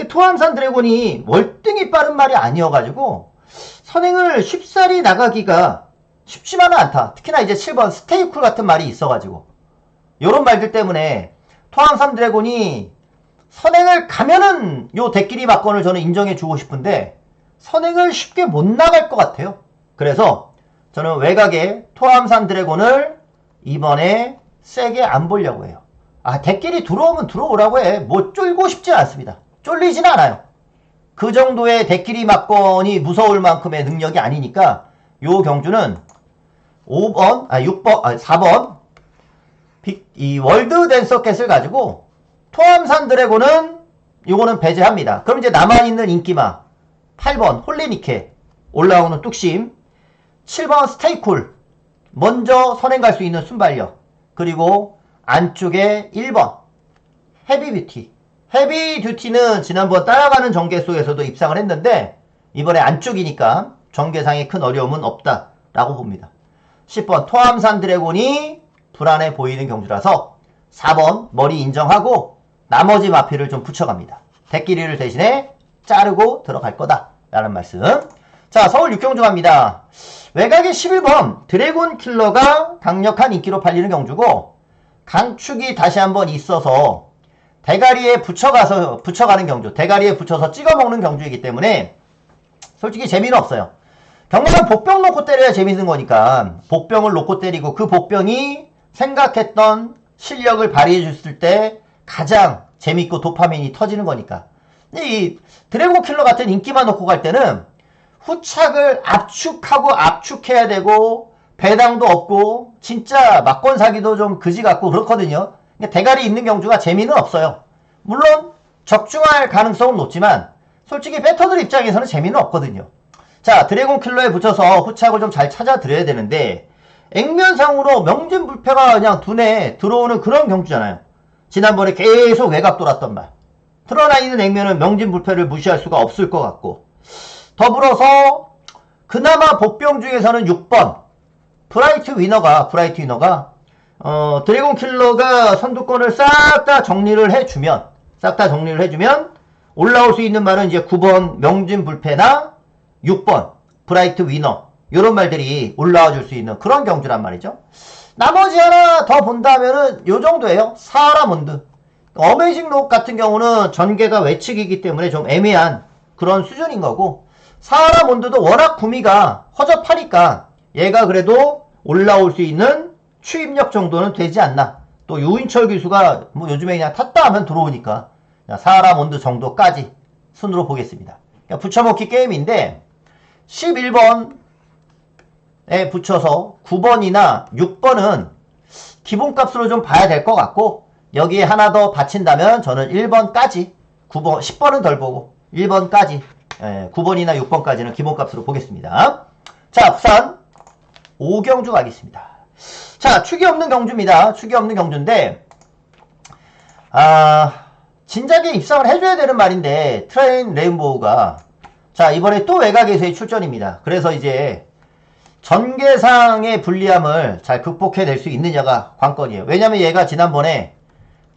토암산 드래곤이 월등히 빠른 말이 아니어가지고 선행을 쉽사리 나가기가 쉽지만은 않다. 특히나 이제 7번 스테이쿨 같은 말이 있어가지고 요런 말들 때문에 토암산 드래곤이 선행을 가면은 요 대끼리 막건을 저는 인정해주고 싶은데 선행을 쉽게 못 나갈 것 같아요. 그래서 저는 외곽에 토암산 드래곤을 이번에 세게 안 보려고 해요. 아, 대끼리 들어오면 들어오라고 해. 뭐 쫄고 싶진 않습니다. 쫄리진 않아요. 그 정도의 대끼리 막건이 무서울 만큼의 능력이 아니니까 요 경주는 4번 이 월드 댄서캣을 가지고 토암산 드래곤은 요거는 배제합니다. 그럼 이제 남아있는 인기마 8번 홀리니케 올라오는 뚝심 7번 스테이쿨 먼저 선행 갈 수 있는 순발력 그리고 안쪽에 1번 헤비뷰티. 헤비듀티는 지난번 따라가는 전개 속에서도 입상을 했는데 이번에 안쪽이니까 전개상에 큰 어려움은 없다라고 봅니다. 10번 토암산 드래곤이 불안해 보이는 경주라서 4번 머리 인정하고 나머지 마피를 좀 붙여갑니다. 대끼리를 대신에 자르고 들어갈 거다 라는 말씀. 자, 서울 6경주 갑니다. 외곽에 11번 드래곤 킬러가 강력한 인기로 팔리는 경주고 강축이 다시 한번 있어서 대가리에 붙여가는 경주, 대가리에 붙여서 찍어먹는 경주이기 때문에 솔직히 재미는 없어요. 경마는 복병 놓고 때려야 재밌는 거니까 복병을 놓고 때리고 그 복병이 생각했던 실력을 발휘해 줬을 때 가장 재밌고 도파민이 터지는 거니까. 근데 이 드래곤 킬러 같은 인기만 놓고 갈 때는 후착을 압축하고 압축해야 되고 배당도 없고 진짜 막권 사기도 좀 그지 같고 그렇거든요. 대가리 있는 경주가 재미는 없어요. 물론 적중할 가능성은 높지만 솔직히 배터들 입장에서는 재미는 없거든요. 자, 드래곤 킬러에 붙여서 후착을 좀 잘 찾아 드려야 되는데 액면상으로 명진불패가 그냥 눈에 들어오는 그런 경주잖아요. 지난번에 계속 외곽 돌았던 말. 드러나 있는 액면은 명진불패를 무시할 수가 없을 것 같고, 더불어서 그나마 복병 중에서는 6번 브라이트 위너가 드래곤 킬러가 선두권을 싹 다 정리를 해주면 올라올 수 있는 말은 이제 9번 명진불패나 6번 브라이트 위너 요런 말들이 올라와 줄 수 있는 그런 경주란 말이죠. 나머지 하나 더 본다면은 요 정도예요. 사하라몬드. 어메이징 록 같은 경우는 전개가 외측이기 때문에 좀 애매한 그런 수준인 거고, 사하라몬드도 워낙 구미가 허접하니까 얘가 그래도 올라올 수 있는 추입력 정도는 되지 않나. 또 유인철 기수가 뭐 요즘에 그냥 탔다 하면 들어오니까 사하라몬드 정도까지 순으로 보겠습니다. 그러니까 붙여먹기 게임인데 11번에 붙여서 9번이나 6번은 기본값으로 좀 봐야 될 것 같고, 여기에 하나 더 받친다면 저는 1번까지 9번, 10번은 덜 보고 1번까지 9번이나 6번까지는 기본값으로 보겠습니다. 자, 부산 5경주 가겠습니다. 자, 축이 없는 경주입니다. 축이 없는 경주인데 진작에 입상을 해줘야 되는 말인데 트레인 레인보우가 자, 이번에 또 외곽에서의 출전입니다. 그래서 이제 전개상의 불리함을 잘 극복해낼 수 있느냐가 관건이에요. 왜냐면 얘가 지난번에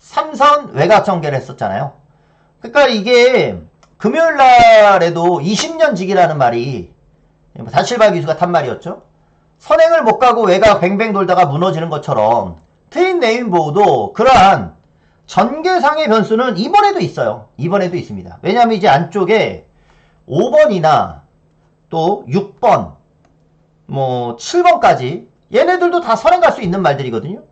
3선 외곽 전개를 했었잖아요. 그러니까 이게 금요일날에도 20년 지기라는 말이 다실바 기수가 탄 말이었죠. 선행을 못 가고 외곽 뱅뱅 돌다가 무너지는 것처럼 트윈 레인보우도 그러한 전개상의 변수는 이번에도 있어요. 이번에도 있습니다. 왜냐면 이제 안쪽에 5번이나 또 6번, 뭐 7번까지 얘네들도 다 선행 갈 수 있는 말들이거든요.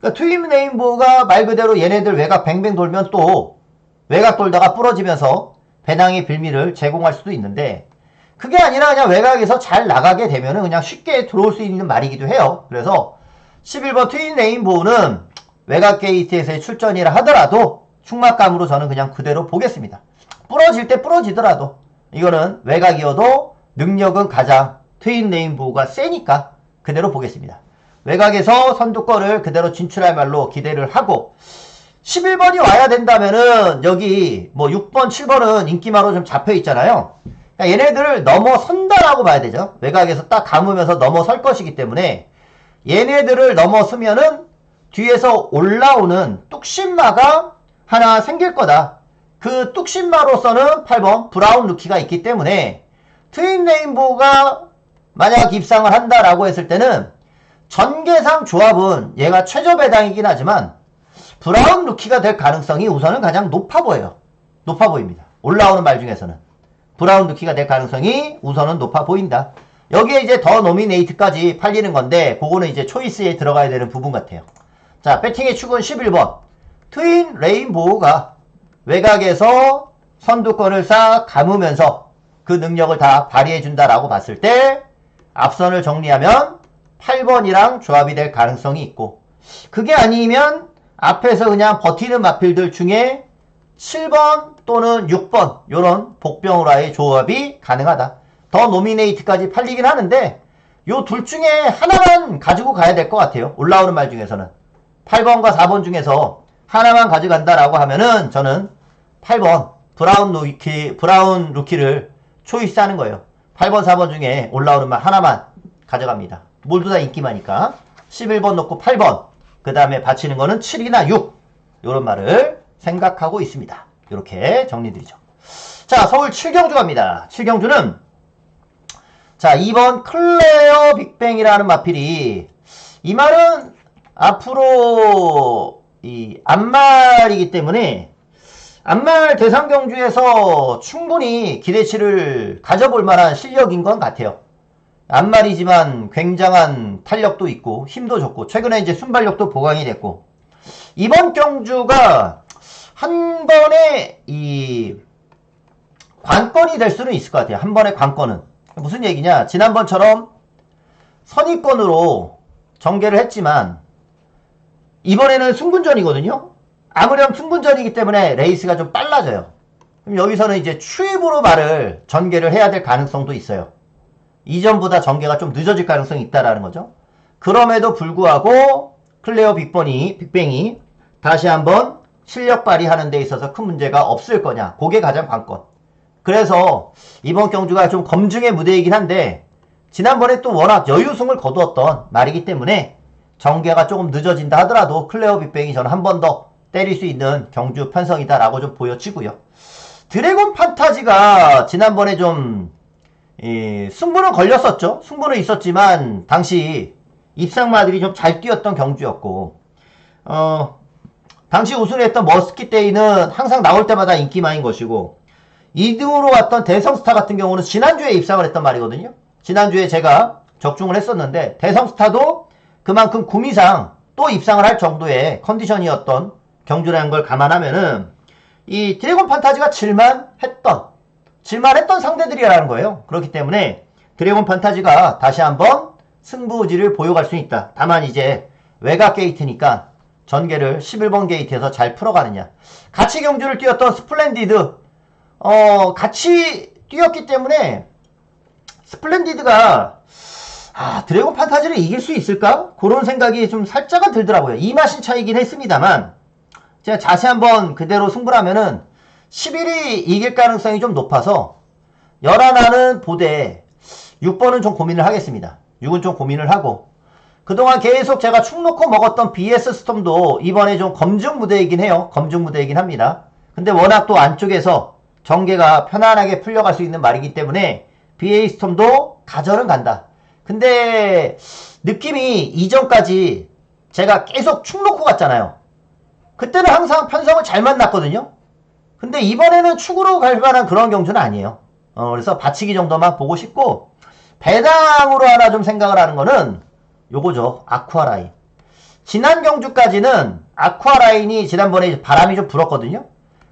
그러니까 트윈 레인보우가 말 그대로 얘네들 외곽 뱅뱅 돌면 또 외곽 돌다가 부러지면서 배낭의 빌미를 제공할 수도 있는데, 그게 아니라 그냥 외곽에서 잘 나가게 되면은 그냥 쉽게 들어올 수 있는 말이기도 해요. 그래서 11번 트윈 레인보우는 외곽 게이트에서의 출전이라 하더라도 충막감으로 저는 그냥 그대로 보겠습니다. 부러질 때 부러지더라도 이거는 외곽이어도 능력은 가장 트윈 레인보우가 세니까 그대로 보겠습니다. 외곽에서 선두권을 그대로 진출할 말로 기대를 하고, 11번이 와야 된다면은 여기 뭐 6번, 7번은 인기마로 좀 잡혀 있잖아요. 그러니까 얘네들을 넘어선다라고 봐야 되죠. 외곽에서 딱 감으면서 넘어설 것이기 때문에 얘네들을 넘어서면은 뒤에서 올라오는 뚝심마가 하나 생길 거다. 그 뚝심마로서는 8번 브라운 루키가 있기 때문에 트윈 레인보우가 만약 입상을 한다라고 했을 때는 전개상 조합은 얘가 최저 배당이긴 하지만 브라운 루키가 될 가능성이 우선은 가장 높아 보여요. 높아 보입니다. 올라오는 말 중에서는 브라운 루키가 될 가능성이 우선은 높아 보인다. 여기에 이제 더 노미네이트까지 팔리는 건데 그거는 이제 초이스에 들어가야 되는 부분 같아요. 자, 배팅의 축은 11번 트윈 레인보우가 외곽에서 선두권을 싹 감으면서 그 능력을 다 발휘해준다라고 봤을 때 앞선을 정리하면 8번이랑 조합이 될 가능성이 있고, 그게 아니면 앞에서 그냥 버티는 마필들 중에 7번 또는 6번 요런 복병으로의 조합이 가능하다. 더 노미네이트까지 팔리긴 하는데 요 둘 중에 하나만 가지고 가야 될 것 같아요. 올라오는 말 중에서는 8번과 4번 중에서 하나만 가져간다라고 하면은 저는 8번 브라운 루키를 초이스하는 거예요. 8번 4번 중에 올라오는 말 하나만 가져갑니다. 모두 다 인기마니까 11번 놓고 8번, 그 다음에 받치는 거는 7이나 6 요런 말을 생각하고 있습니다. 이렇게 정리드리죠. 자, 서울 7경주 갑니다. 7경주는 자, 2번 클레어 빅뱅이라는 마필이, 이 말은 앞으로 이 앞말이기 때문에 안말 대상 경주에서 충분히 기대치를 가져볼 만한 실력인 건 같아요. 안말이지만 굉장한 탄력도 있고 힘도 좋고 최근에 이제 순발력도 보강이 됐고 이번 경주가 한 번에 이 관건이 될 수는 있을 것 같아요. 한 번의 관건은 무슨 얘기냐, 지난번처럼 선입권으로 전개를 했지만 이번에는 승분전이거든요. 아무렴 승분전이기 때문에 레이스가 좀 빨라져요. 그럼 여기서는 이제 추입으로 말을 전개를 해야 될 가능성도 있어요. 이전보다 전개가 좀 늦어질 가능성이 있다라는 거죠. 그럼에도 불구하고 클레어 빅뱅이 다시 한번 실력 발휘하는 데 있어서 큰 문제가 없을 거냐, 그게 가장 관건. 그래서 이번 경주가 좀 검증의 무대이긴 한데 지난번에 또 워낙 여유승을 거두었던 말이기 때문에 전개가 조금 늦어진다 하더라도 클레어 빅뱅이 저는 한 번 더 때릴 수 있는 경주 편성이다라고 좀 보여지고요. 드래곤 판타지가 지난번에 좀 승부는 걸렸었죠. 승부는 있었지만 당시 입상마들이 좀 잘 뛰었던 경주였고 당시 우승했던 머스킷데이는 항상 나올 때마다 인기만인 것이고 2등으로 왔던 대성스타 같은 경우는 지난주에 입상을 했단 말이거든요. 지난주에 제가 적중을 했었는데 대성스타도 그만큼 구미상 또 입상을 할 정도의 컨디션이었던 경주라는 걸 감안하면은 이 드래곤 판타지가 질만했던 상대들이라는 거예요. 그렇기 때문에 드래곤 판타지가 다시 한번 승부지를 보여갈 수 있다. 다만 이제 외곽 게이트니까 전개를 11번 게이트에서 잘 풀어가느냐. 같이 경주를 뛰었던 스플렌디드 같이 뛰었기 때문에 스플렌디드가 드래곤 판타지를 이길 수 있을까? 그런 생각이 좀 살짝은 들더라고요. 이 맛인 차이긴 했습니다만 제가 자세히 한번 그대로 승부를 하면은 11이 이길 가능성이 좀 높아서 11하는 보되 6번은 좀 고민을 하겠습니다. 6은 좀 고민을 하고 그동안 계속 제가 축 놓고 먹었던 BS 스톰도 이번에 좀 검증 무대이긴 해요. 검증 무대이긴 합니다. 근데 워낙 또 안쪽에서 전개가 편안하게 풀려갈 수 있는 말이기 때문에 BA 스톰도 가절은 간다. 근데 느낌이 이전까지 제가 계속 축 놓고 갔잖아요. 그때는 항상 편성을 잘 만났거든요. 근데 이번에는 축으로 갈 만한 그런 경주는 아니에요. 그래서 받치기 정도만 보고 싶고 배당으로 하나 좀 생각을 하는 거는 요거죠. 아쿠아라인. 지난 경주까지는 아쿠아라인이 지난번에 바람이 좀 불었거든요.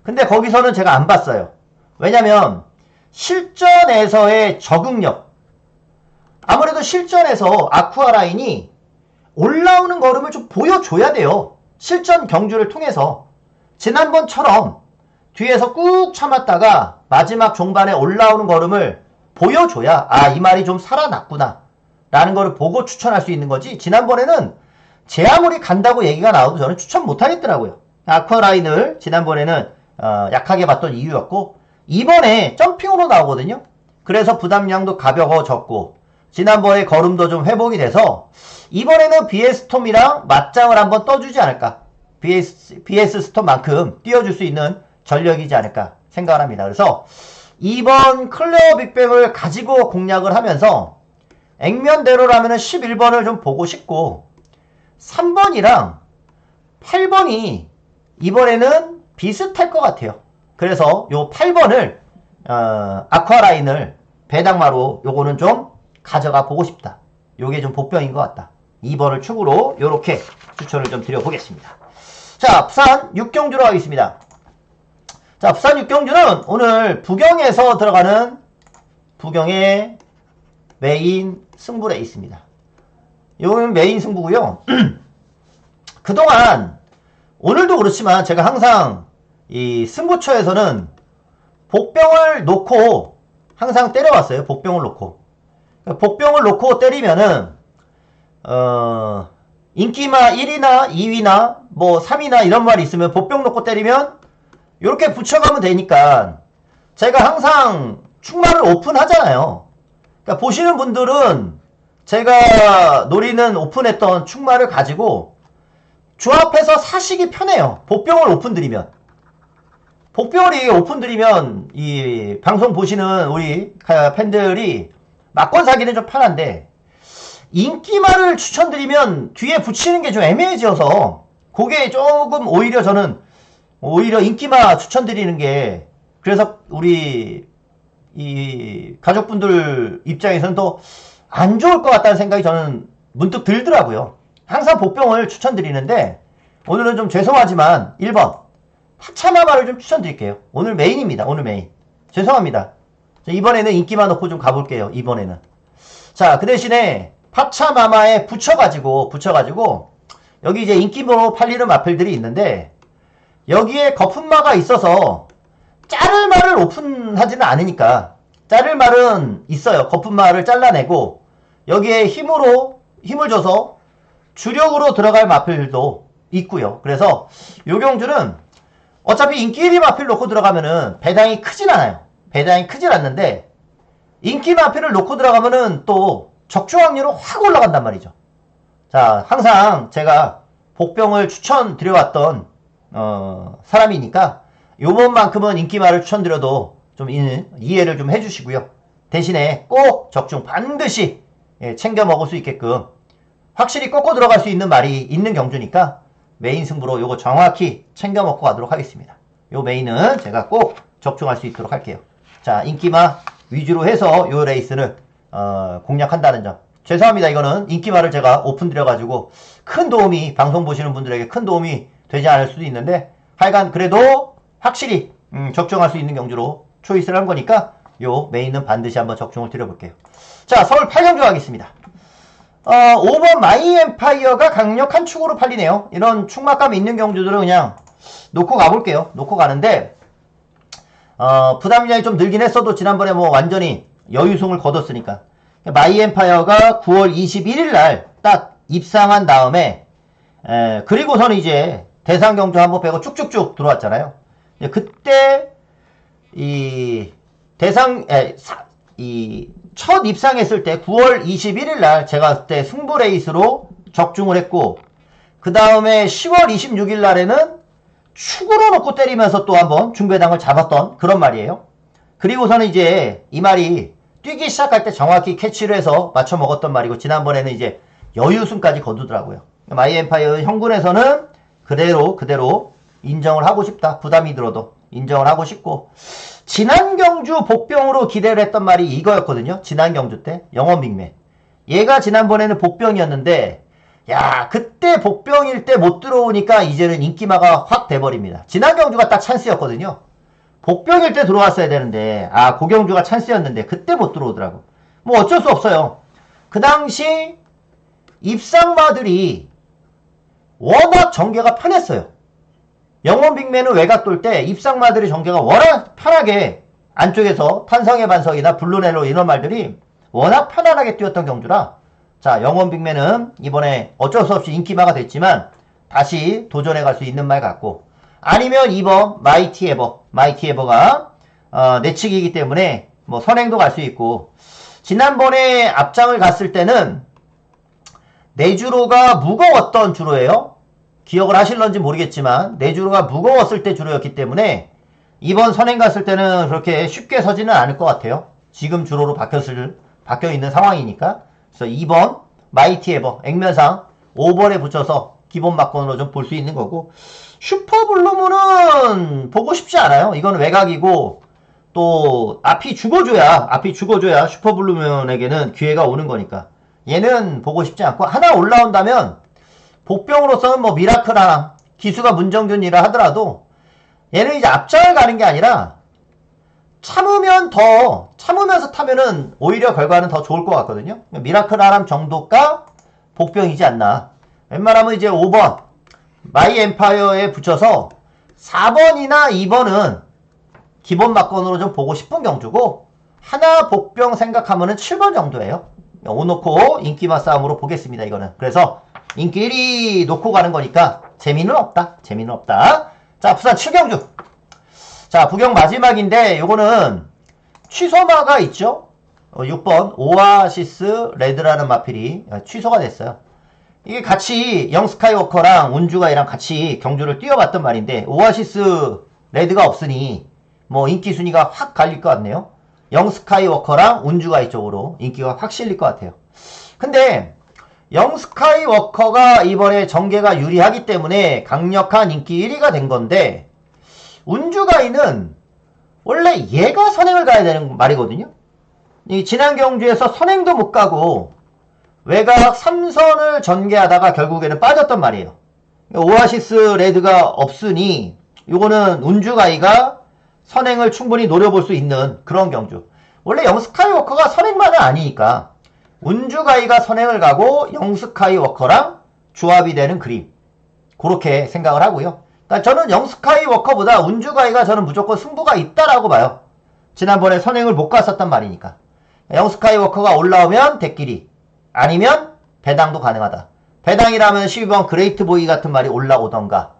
근데 거기서는 제가 안 봤어요. 왜냐면 실전에서의 적응력, 아무래도 실전에서 아쿠아라인이 올라오는 걸음을 좀 보여줘야 돼요. 실전 경주를 통해서 지난번처럼 뒤에서 꾹 참았다가 마지막 종반에 올라오는 걸음을 보여줘야 이 말이 좀 살아났구나 라는 거를 보고 추천할 수 있는 거지. 지난번에는 제 아무리 간다고 얘기가 나와도 저는 추천 못하겠더라고요. 아쿠아라인을 지난번에는 약하게 봤던 이유였고 이번에 점핑으로 나오거든요. 그래서 부담량도 가벼워졌고 지난번에 걸음도 좀 회복이 돼서 이번에는 BS 스톰이랑 맞짱을 한번 떠주지 않을까. BS 스톰만큼 띄워줄 수 있는 전력이지 않을까 생각을 합니다. 그래서 이번 클레어 빅뱅을 가지고 공략을 하면서 액면대로라면 11번을 좀 보고 싶고 3번이랑 8번이 이번에는 비슷할 것 같아요. 그래서 요 8번을 아쿠아라인을 배당마로 요거는 좀 가져가 보고 싶다. 요게 좀 복병인 것 같다. 2번을 축으로 요렇게 추천을 좀 드려보겠습니다. 자, 부산 6경주로 가겠습니다. 자, 부산 6경주는 오늘 부경에서 들어가는 부경의 메인 승부에 있습니다. 요건 메인 승부고요. 그동안 오늘도 그렇지만 제가 항상 이 승부처에서는 복병을 놓고 항상 때려왔어요. 복병을 놓고. 복병을 놓고 때리면은 인기마 1위나 2위나 뭐 3위나 이런 말이 있으면 복병 놓고 때리면 이렇게 붙여가면 되니까 제가 항상 축마를 오픈하잖아요. 그러니까 보시는 분들은 제가 노리는 오픈했던 축마를 가지고 조합해서 사시기 편해요. 복병을 오픈드리면. 복병을 오픈드리면 이 방송 보시는 우리 팬들이 막권 사기는 좀 편한데 인기마를 추천드리면 뒤에 붙이는 게 좀 애매해져서 그게 조금 오히려 저는 오히려 인기마 추천드리는 게, 그래서 우리 이 가족분들 입장에서는 더 안 좋을 것 같다는 생각이 저는 문득 들더라고요. 항상 복병을 추천드리는데 오늘은 좀 죄송하지만 1번 파차마마를 좀 추천드릴게요. 오늘 메인입니다. 오늘 메인. 죄송합니다. 이번에는 인기마 넣고 좀 가볼게요. 이번에는. 자, 그 대신에 파차마마에 붙여가지고 여기 이제 인기모로 팔리는 마필들이 있는데 여기에 거품마가 있어서 자를 말을 오픈하지는 않으니까 자를 말은 있어요. 거품마를 잘라내고 여기에 힘을 줘서 주력으로 들어갈 마필도 있고요. 그래서 요 경주는 어차피 인기 1위 마필 놓고 들어가면은 배당이 크진 않아요. 배당이 크진 않는데 인기 마필을 놓고 들어가면은 또 적중 확률은 확 올라간단 말이죠. 자, 항상 제가 복병을 추천드려왔던 사람이니까 요번만큼은 인기마를 추천드려도 좀 이해를 좀 해주시고요. 대신에 꼭 적중 반드시 챙겨 먹을 수 있게끔 확실히 꺾고 들어갈 수 있는 말이 있는 경주니까 메인 승부로 요거 정확히 챙겨 먹고 가도록 하겠습니다. 요 메인은 제가 꼭 적중할 수 있도록 할게요. 자, 인기마 위주로 해서 요 레이스를 공략한다는 점. 죄송합니다. 이거는 인기마를 제가 오픈 드려가지고 큰 도움이, 방송 보시는 분들에게 큰 도움이 되지 않을 수도 있는데 하여간 그래도 확실히 적중할 수 있는 경주로 초이스를 한 거니까 요 메인은 반드시 한번 적중을 드려볼게요. 자, 서울 8경주 가겠습니다. 5번 마이엠파이어가 강력한 축으로 팔리네요. 이런 축막감 있는 경주들은 그냥 놓고 가볼게요. 놓고 가는데 부담량이 좀 늘긴 했어도 지난번에 뭐 완전히 여유송을 거뒀으니까 마이엠파이어가 9월 21일 날 딱 입상한 다음에 그리고서는 이제 대상경주 한번 빼고 쭉쭉쭉 들어왔잖아요. 그때 이 첫 입상했을 때 9월 21일 날 제가 그때 승부 레이스로 적중을 했고 그 다음에 10월 26일 날에는 축으로 놓고 때리면서 또 한번 중배당을 잡았던 그런 말이에요. 그리고서는 이제 이 말이 뛰기 시작할 때 정확히 캐치를 해서 맞춰 먹었던 말이고 지난번에는 이제 여유승까지 거두더라고요. 마이엠파이어 형군에서는 그대로 인정을 하고 싶다. 부담이 들어도 인정을 하고 싶고 지난 경주 복병으로 기대를 했던 말이 이거였거든요. 지난 경주 때 영원빅맨 얘가 지난번에는 복병이었는데 야 그때 복병일 때 못 들어오니까 이제는 인기마가 확 돼버립니다. 지난 경주가 딱 찬스였거든요. 복병일 때 들어왔어야 되는데 그 경주가 찬스였는데 그때 못 들어오더라고. 뭐 어쩔 수 없어요. 그 당시 입상마들이 워낙 전개가 편했어요. 영원빅맨은 외곽 돌 때 입상마들의 전개가 워낙 편하게 안쪽에서 탄성의 반석이나 블루넬로 이런 말들이 워낙 편안하게 뛰었던 경주라 자 영원빅맨은 이번에 어쩔 수 없이 인기마가 됐지만 다시 도전해 갈 수 있는 말 같고 아니면 2번 마이티에버가 내치기이기 때문에 뭐 선행도 갈 수 있고 지난번에 앞장을 갔을 때는 내주로가 무거웠던 주로예요. 기억을 하실런지 모르겠지만 내주로가 무거웠을 때 주로였기 때문에 이번 선행 갔을 때는 그렇게 쉽게 서지는 않을 것 같아요. 지금 주로로 바뀌어 있는 상황이니까. 그래서 2번 마이티에버 액면상 5번에 붙여서 기본 막건으로 좀 볼 수 있는 거고 슈퍼블루문은 보고 싶지 않아요. 이건 외곽이고 또 앞이 죽어줘야 슈퍼블루문에게는 기회가 오는 거니까 얘는 보고 싶지 않고 하나 올라온다면 복병으로서는 뭐 미라클이나 기수가 문정균이라 하더라도 얘는 이제 앞장을 가는 게 아니라 참으면서 타면은 오히려 결과는 더 좋을 것 같거든요. 미라클 정도가 복병이지 않나. 웬만하면 이제 5번 마이 엠파이어에 붙여서 4번이나 2번은 기본 막건으로 좀 보고 싶은 경주고 하나 복병 생각하면은 7번 정도예요. 오놓고 인기마 싸움으로 보겠습니다. 이거는. 그래서 인기 1위 놓고 가는 거니까 재미는 없다. 자, 부산 7경주. 자, 부경 마지막인데 요거는 취소마가 있죠. 6번 오아시스 레드라는 마필이 취소가 됐어요. 이게 같이 영스카이워커랑 운주가이랑 같이 경주를 뛰어봤던 말인데 오아시스 레드가 없으니 뭐 인기 순위가 확 갈릴 것 같네요. 영스카이워커랑 운주가이 쪽으로 인기가 확 실릴 것 같아요. 근데 영스카이워커가 이번에 전개가 유리하기 때문에 강력한 인기 1위가 된 건데 운주가이는 원래 얘가 선행을 가야 되는 말이거든요. 이 지난 경주에서 선행도 못 가고 외곽 3선을 전개하다가 결국에는 빠졌단 말이에요. 오아시스 레드가 없으니 요거는 운주가이가 선행을 충분히 노려볼 수 있는 그런 경주. 원래 영스카이워커가 선행만은 아니니까 운주가이가 선행을 가고 영스카이워커랑 조합이 되는 그림. 그렇게 생각을 하고요. 그러니까 저는 영스카이워커보다 운주가이가 저는 무조건 승부가 있다라고 봐요. 지난번에 선행을 못 갔었단 말이니까. 영스카이워커가 올라오면 대끼리, 아니면 배당도 가능하다. 배당이라면 12번 그레이트보이 같은 말이 올라오던가,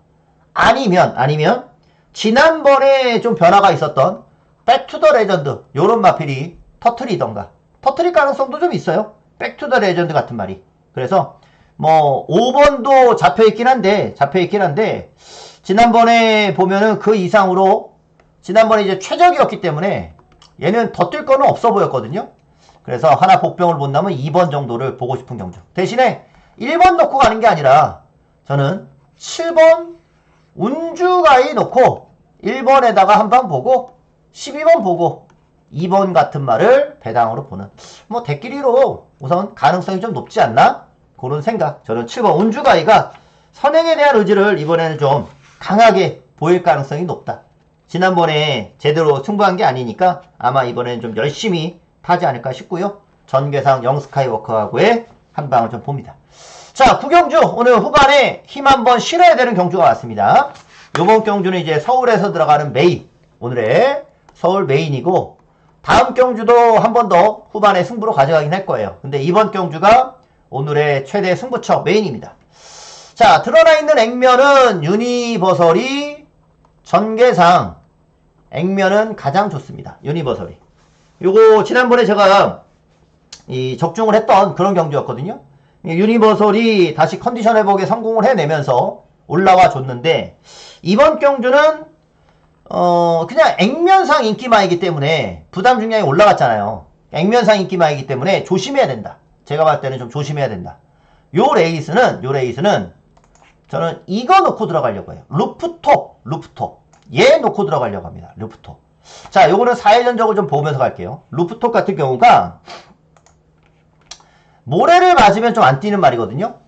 아니면 지난번에 좀 변화가 있었던 백투더 레전드 요런 마필이 터트리던가. 터트릴 가능성도 좀 있어요. 백투더 레전드 같은 말이. 그래서 뭐 5번도 잡혀있긴 한데 지난번에 보면은 그 이상으로 지난번에 이제 최적이었기 때문에 얘는 더 뛸 거는 없어 보였거든요. 그래서 하나 복병을 본다면 2번 정도를 보고 싶은 경주. 대신에 1번 넣고 가는 게 아니라 저는 7번 운주가이 놓고 1번에다가 한 번 보고 12번 보고 2번 같은 말을 배당으로 보는, 뭐 대끼리로 우선 가능성이 좀 높지 않나? 그런 생각. 저는 7번 운주가이가 선행에 대한 의지를 이번에는 좀 강하게 보일 가능성이 높다. 지난번에 제대로 승부한 게 아니니까 아마 이번에는 좀 열심히 타지 않을까 싶고요. 전개상 영스카이워커하고의 한 방을 좀 봅니다. 자, 구경주 오늘 후반에 힘 한번 실어야 되는 경주가 왔습니다. 요번 경주는 이제 서울에서 들어가는 메인, 오늘의 서울 메인이고, 다음 경주도 한 번 더 후반에 승부로 가져가긴 할 거예요. 근데 이번 경주가 오늘의 최대 승부처 메인입니다. 자, 드러나 있는 액면은 유니버설이 전개상 액면은 가장 좋습니다. 유니버설이. 요거 지난번에 제가 이 적중을 했던 그런 경주였거든요. 유니버설이 다시 컨디션 회복에 성공을 해내면서 올라와 줬는데, 이번 경주는 그냥 액면상 인기마이기 때문에 부담 중량이 올라갔잖아요. 액면상 인기마이기 때문에 조심해야 된다. 제가 봤을 때는 좀 조심해야 된다. 요 레이스는 저는 이거 놓고 들어가려고 해요. 루프톱. 얘 놓고 들어가려고 합니다. 루프톱. 자, 요거는 4회 전적을 좀 보면서 갈게요. 루프톱 같은 경우가 모래를 맞으면 좀 안 뛰는 말이거든요.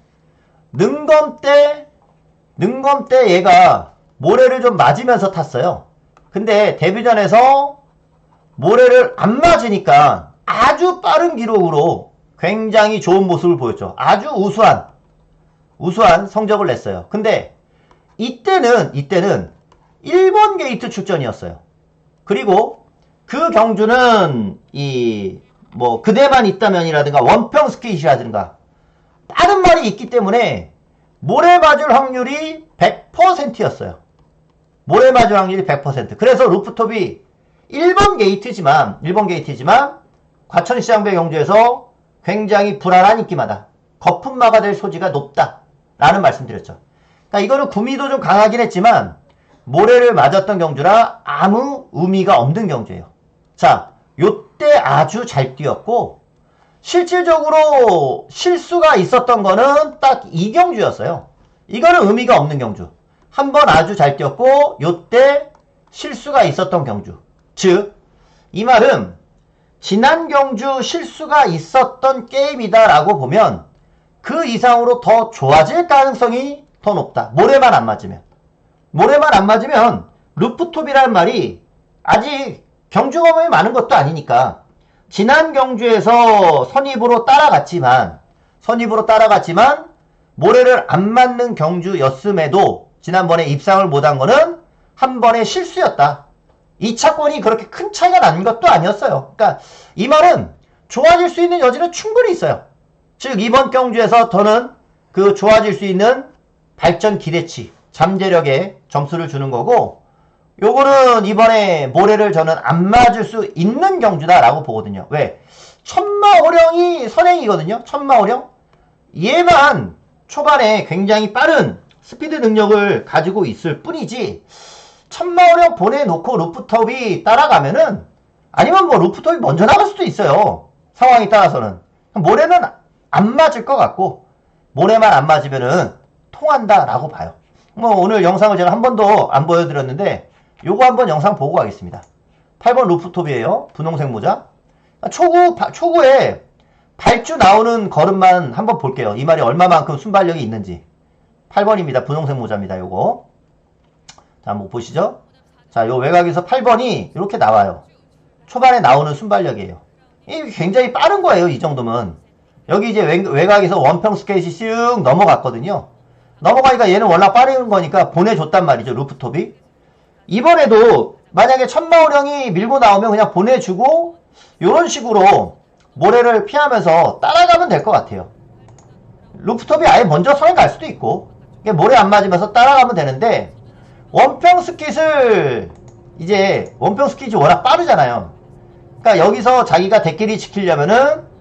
능검 때 얘가 모래를 좀 맞으면서 탔어요. 근데 데뷔전에서 모래를 안 맞으니까 아주 빠른 기록으로 굉장히 좋은 모습을 보였죠. 아주 우수한 성적을 냈어요. 근데 이때는 1번 게이트 출전이었어요. 그리고 그 경주는 그대만 있다면이라든가 원평 스케이시라든가 다른 말이 있기 때문에 모래 맞을 확률이 100%였어요. 모래 맞을 확률이 100%. 그래서 루프톱이 1번 게이트지만 과천시장배 경주에서 굉장히 불안한 인기마다 거품마가 될 소지가 높다라는 말씀드렸죠. 그러니까 이거는 구미도 좀 강하긴 했지만 모래를 맞았던 경주라 아무 의미가 없는 경주예요. 자, 요때 아주 잘 뛰었고 실질적으로 실수가 있었던 거는 딱 이 경주였어요. 이거는 의미가 없는 경주. 한 번 아주 잘 뛰었고 요때 실수가 있었던 경주. 즉, 이 말은 지난 경주 실수가 있었던 게임이다라고 보면 그 이상으로 더 좋아질 가능성이 더 높다. 모래만 안 맞으면 루프톱이라는 말이 아직 경주 경험이 많은 것도 아니니까 지난 경주에서 선입으로 따라갔지만 모래를 안 맞는 경주였음에도 지난번에 입상을 못한 거는 한 번의 실수였다. 2차권이 그렇게 큰 차이가 난 것도 아니었어요. 그러니까 이 말은 좋아질 수 있는 여지는 충분히 있어요. 즉 이번 경주에서 저는 그 좋아질 수 있는 발전 기대치, 잠재력에 점수를 주는 거고, 요거는 이번에 모래를 저는 안 맞을 수 있는 경주다라고 보거든요. 왜? 천마호령이 선행이거든요. 천마호령. 얘만 초반에 굉장히 빠른 스피드 능력을 가지고 있을 뿐이지, 천마호령 보내놓고 루프톱이 따라가면은, 아니면 뭐 루프톱이 먼저 나갈 수도 있어요. 상황에 따라서는. 모래는 안 맞을 것 같고, 모래만 안 맞으면은 통한다라고 봐요. 뭐 오늘 영상을 제가 한 번도 안 보여드렸는데 요거 한번 영상 보고 가겠습니다. 8번 루프톱이에요. 분홍색 모자. 초구에 발주 나오는 걸음만 한번 볼게요. 이 말이 얼마만큼 순발력이 있는지. 8번입니다. 분홍색 모자입니다. 요거. 자, 한번 보시죠. 자, 요 외곽에서 8번이 이렇게 나와요. 초반에 나오는 순발력이에요. 이게 굉장히 빠른 거예요. 이 정도면. 여기 이제 외곽에서 원평 스케이시 쓱 넘어갔거든요. 넘어가니까 얘는 워낙 빠른 거니까 보내줬단 말이죠. 루프톱이. 이번에도 만약에 천마오령이 밀고 나오면 그냥 보내주고 이런 식으로 모래를 피하면서 따라가면 될 것 같아요. 루프톱이 아예 먼저 선에 갈 수도 있고 모래 안 맞으면서 따라가면 되는데 원평 스킷을 이제 원평 스킷이 워낙 빠르잖아요. 그러니까 여기서 자기가 대끼리 지키려면은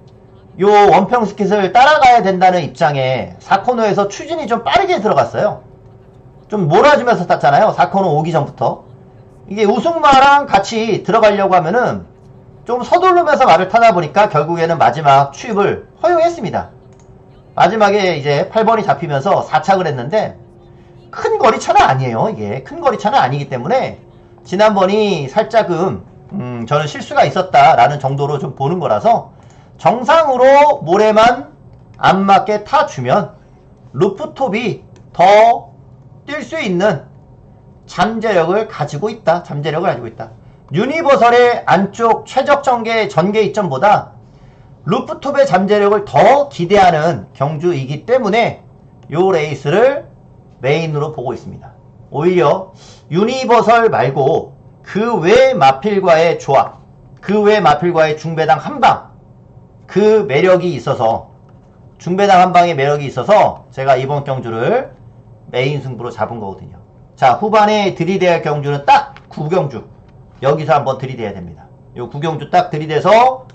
요 원평 스킷을 따라가야 된다는 입장에 4코너에서 추진이 좀 빠르게 들어갔어요. 좀 몰아주면서 탔잖아요. 4코너 오기 전부터. 이게 우승마랑 같이 들어가려고 하면은 좀 서두르면서 말을 타다 보니까 결국에는 마지막 추입을 허용했습니다. 마지막에 이제 8번이 잡히면서 4착을 했는데 큰 거리차는 아니에요. 이게 큰 거리차는 아니기 때문에 지난번이 살짝은 저는 실수가 있었다라는 정도로 좀 보는 거라서 정상으로 모래만 안 맞게 타주면 루프톱이 더 뛸 수 있는 잠재력을 가지고 있다. 잠재력을 가지고 있다. 유니버설의 안쪽 최적 전개 이점보다 루프톱의 잠재력을 더 기대하는 경주이기 때문에 요 레이스를 메인으로 보고 있습니다. 오히려 유니버설 말고 그 외 마필과의 조합, 그 외 마필과의 중배당 한방, 그 매력이 있어서 중배당 한방의 매력이 있어서 제가 이번 경주를 메인 승부로 잡은 거거든요. 자, 후반에 들이대야 할 경주는 딱 9경주. 여기서 한번 들이대야 됩니다. 요 9경주 딱 들이대서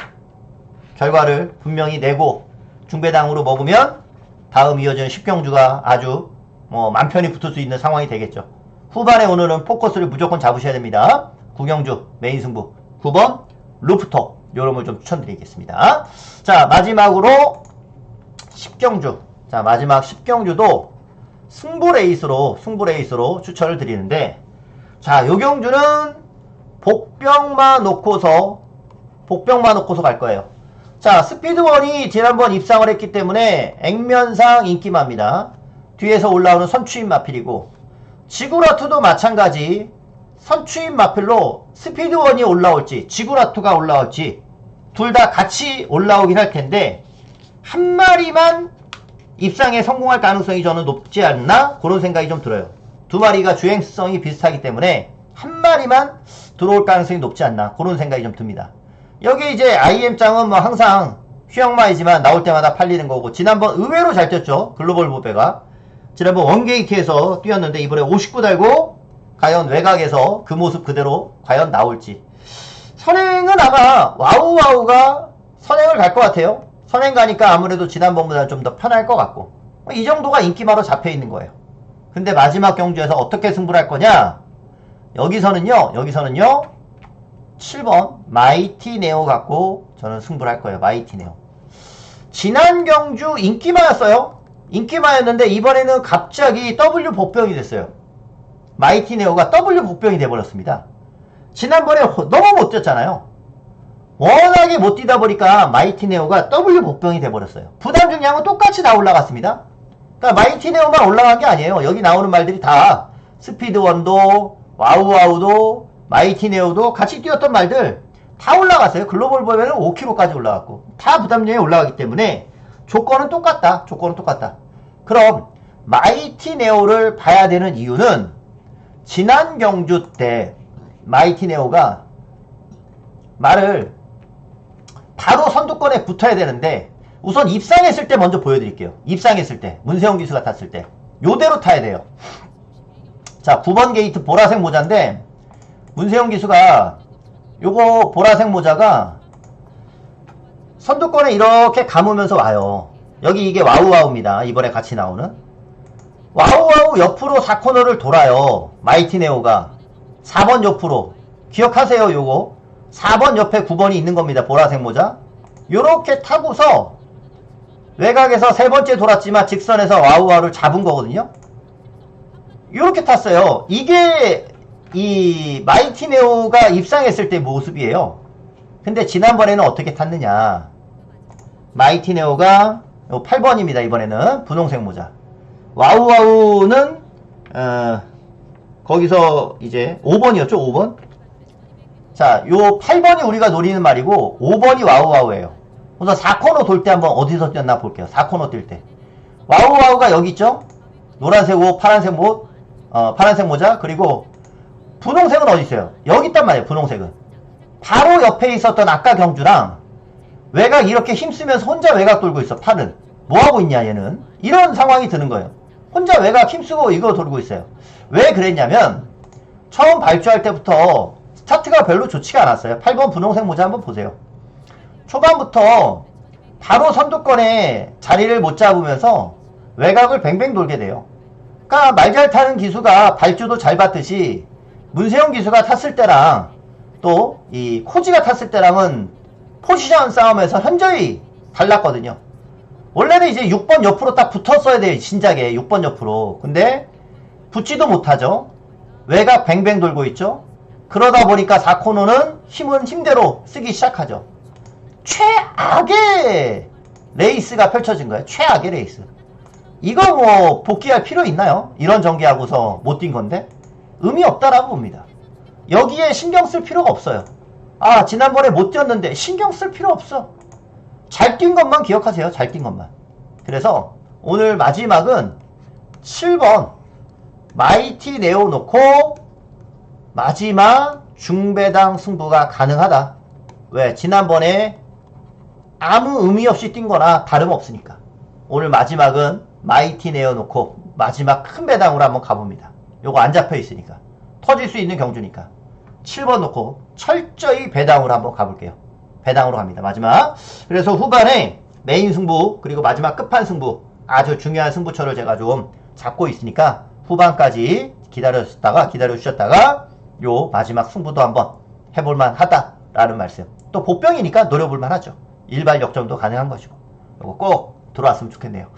결과를 분명히 내고 중배당으로 먹으면 다음 이어지는 10경주가 아주 맘 편히 붙을 수 있는 상황이 되겠죠. 후반에 오늘은 포커스를 무조건 잡으셔야 됩니다. 9경주 메인 승부 9번 루프톱 요놈을 좀 추천드리겠습니다. 자, 마지막으로 10경주. 자, 마지막 10경주도 승부 레이스로 추천을 드리는데, 자, 요 경주는 복병만 놓고서 갈 거예요. 자, 스피드원이 지난번 입상을 했기 때문에 액면상 인기마입니다. 뒤에서 올라오는 선추임 마필이고, 지구라투도 마찬가지 선추임 마필로 스피드원이 올라올지 지구라투가 올라올지 둘 다 같이 올라오긴 할 텐데 한 마리만 입상에 성공할 가능성이 저는 높지 않나 그런 생각이 좀 들어요. 두 마리가 주행성이 비슷하기 때문에 한 마리만 들어올 가능성이 높지 않나 그런 생각이 좀 듭니다. 여기 이제 IM짱은 뭐 항상 휘영마이지만 나올 때마다 팔리는 거고, 지난번 의외로 잘 뛰었죠. 글로벌 보배가 지난번 원게이트에서 뛰었는데 이번에 59 달고 과연 외곽에서 그 모습 그대로 과연 나올지. 선행은 아마 와우와우가 선행을 갈 것 같아요. 선행 가니까 아무래도 지난번보다 좀 더 편할 것 같고, 이 정도가 인기마로 잡혀있는 거예요. 근데 마지막 경주에서 어떻게 승부를 할 거냐, 여기서는요 7번 마이티 네오 갖고 저는 승부를 할 거예요. 마이티 네오. 지난 경주 인기마였어요. 인기마였는데 이번에는 갑자기 W 복병이 됐어요. 마이티 네오가 W 복병이 돼버렸습니다. 지난번에 너무 못 뛰었잖아요. 워낙에 못 뛰다 보니까 마이티 네오가 W 복병이 돼버렸어요. 부담 중량은 똑같이 다 올라갔습니다. 그러니까 마이티 네오만 올라간 게 아니에요. 여기 나오는 말들이 다 스피드원도 와우와우도 마이티 네오도 같이 뛰었던 말들 다 올라갔어요. 글로벌 보면은 5km까지 올라갔고 다 부담량이 올라가기 때문에 조건은 똑같다. 그럼 마이티 네오를 봐야 되는 이유는 지난 경주 때 마이티 네오가 말을 바로 선두권에 붙어야 되는데, 우선 입상했을 때 먼저 보여드릴게요. 입상했을 때 문세영 기수가 탔을 때 요대로 타야 돼요. 자, 9번 게이트 보라색 모자인데 문세영 기수가 요거 보라색 모자가 선두권에 이렇게 감으면서 와요. 여기 이게 와우와우입니다. 이번에 같이 나오는 와우와우 옆으로 4코너를 돌아요. 마이티 네오가 4번 옆으로 기억하세요. 요거 4번 옆에 9번이 있는 겁니다. 보라색 모자 요렇게 타고서 외곽에서 세 번째 돌았지만 직선에서 와우와우를 잡은 거거든요. 요렇게 탔어요. 이게 이 마이티 네오가 입상했을 때 모습이에요. 근데 지난번에는 어떻게 탔느냐. 마이티 네오가 8번입니다. 이번에는 분홍색 모자. 와우와우는 거기서 이제 5번이었죠. 5번. 자, 요 8번이 우리가 노리는 말이고 5번이 와우와우예요. 우선 4코너 돌 때 한번 어디서 뛰었나 볼게요. 4코너 뛸 때. 와우와우가 여기 있죠? 노란색 옷, 파란색 옷, 파란색 모자, 그리고 분홍색은 어디 있어요? 여기 있단 말이에요. 분홍색은. 바로 옆에 있었던 아까 경주랑 외곽 이렇게 힘쓰면서 혼자 외곽 돌고 있어. 팔은. 뭐하고 있냐 얘는. 이런 상황이 드는 거예요. 혼자 외곽 힘쓰고 이거 돌고 있어요. 왜 그랬냐면 처음 발주할 때부터 스타트가 별로 좋지가 않았어요. 8번 분홍색 모자 한번 보세요. 초반부터 바로 선두권에 자리를 못 잡으면서 외곽을 뱅뱅 돌게 돼요. 그러니까 말 잘 타는 기수가 발주도 잘 받듯이 문세영 기수가 탔을 때랑 또 이 코지가 탔을 때랑은 포지션 싸움에서 현저히 달랐거든요. 원래는 이제 6번 옆으로 딱 붙었어야 돼요. 진작에 6번 옆으로. 근데 붙지도 못하죠. 외곽 뱅뱅 돌고 있죠. 그러다 보니까 4코너는 힘은 힘대로 쓰기 시작하죠. 최악의 레이스가 펼쳐진 거예요. 최악의 레이스. 이거 뭐 복귀할 필요 있나요? 이런 전개하고서 못 뛴 건데 의미 없다라고 봅니다. 여기에 신경 쓸 필요가 없어요. 아, 지난번에 못 뛰었는데 신경 쓸 필요 없어. 잘 뛴 것만 기억하세요. 잘 뛴 것만. 그래서 오늘 마지막은 7번 마이티 네오 놓고 마지막 중배당 승부가 가능하다. 왜? 지난번에 아무 의미 없이 뛴 거나 다름없으니까. 오늘 마지막은 마이티 네오 놓고 마지막 큰 배당으로 한번 가봅니다. 요거 안 잡혀 있으니까. 터질 수 있는 경주니까. 7번 놓고 철저히 배당으로 한번 가볼게요. 배당으로 갑니다. 마지막. 그래서 후반에 메인 승부 그리고 마지막 끝판 승부 아주 중요한 승부처를 제가 좀 잡고 있으니까 후반까지 기다려주셨다가 요 마지막 승부도 한번 해볼만 하다라는 말씀. 또 보병이니까 노려볼만 하죠. 일발 역전도 가능한 것이고 요거 꼭 들어왔으면 좋겠네요.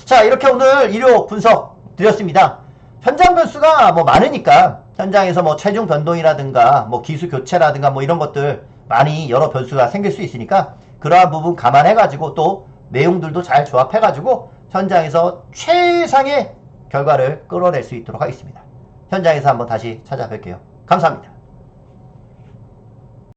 자, 이렇게 오늘 일요 분석 드렸습니다. 현장 변수가 뭐 많으니까 현장에서 뭐 체중 변동이라든가 뭐 기수 교체라든가 뭐 이런 것들 많이 여러 변수가 생길 수 있으니까 그러한 부분 감안해가지고 또 내용들도 잘 조합해가지고 현장에서 최상의 결과를 끌어낼 수 있도록 하겠습니다. 현장에서 한번 다시 찾아뵐게요. 감사합니다.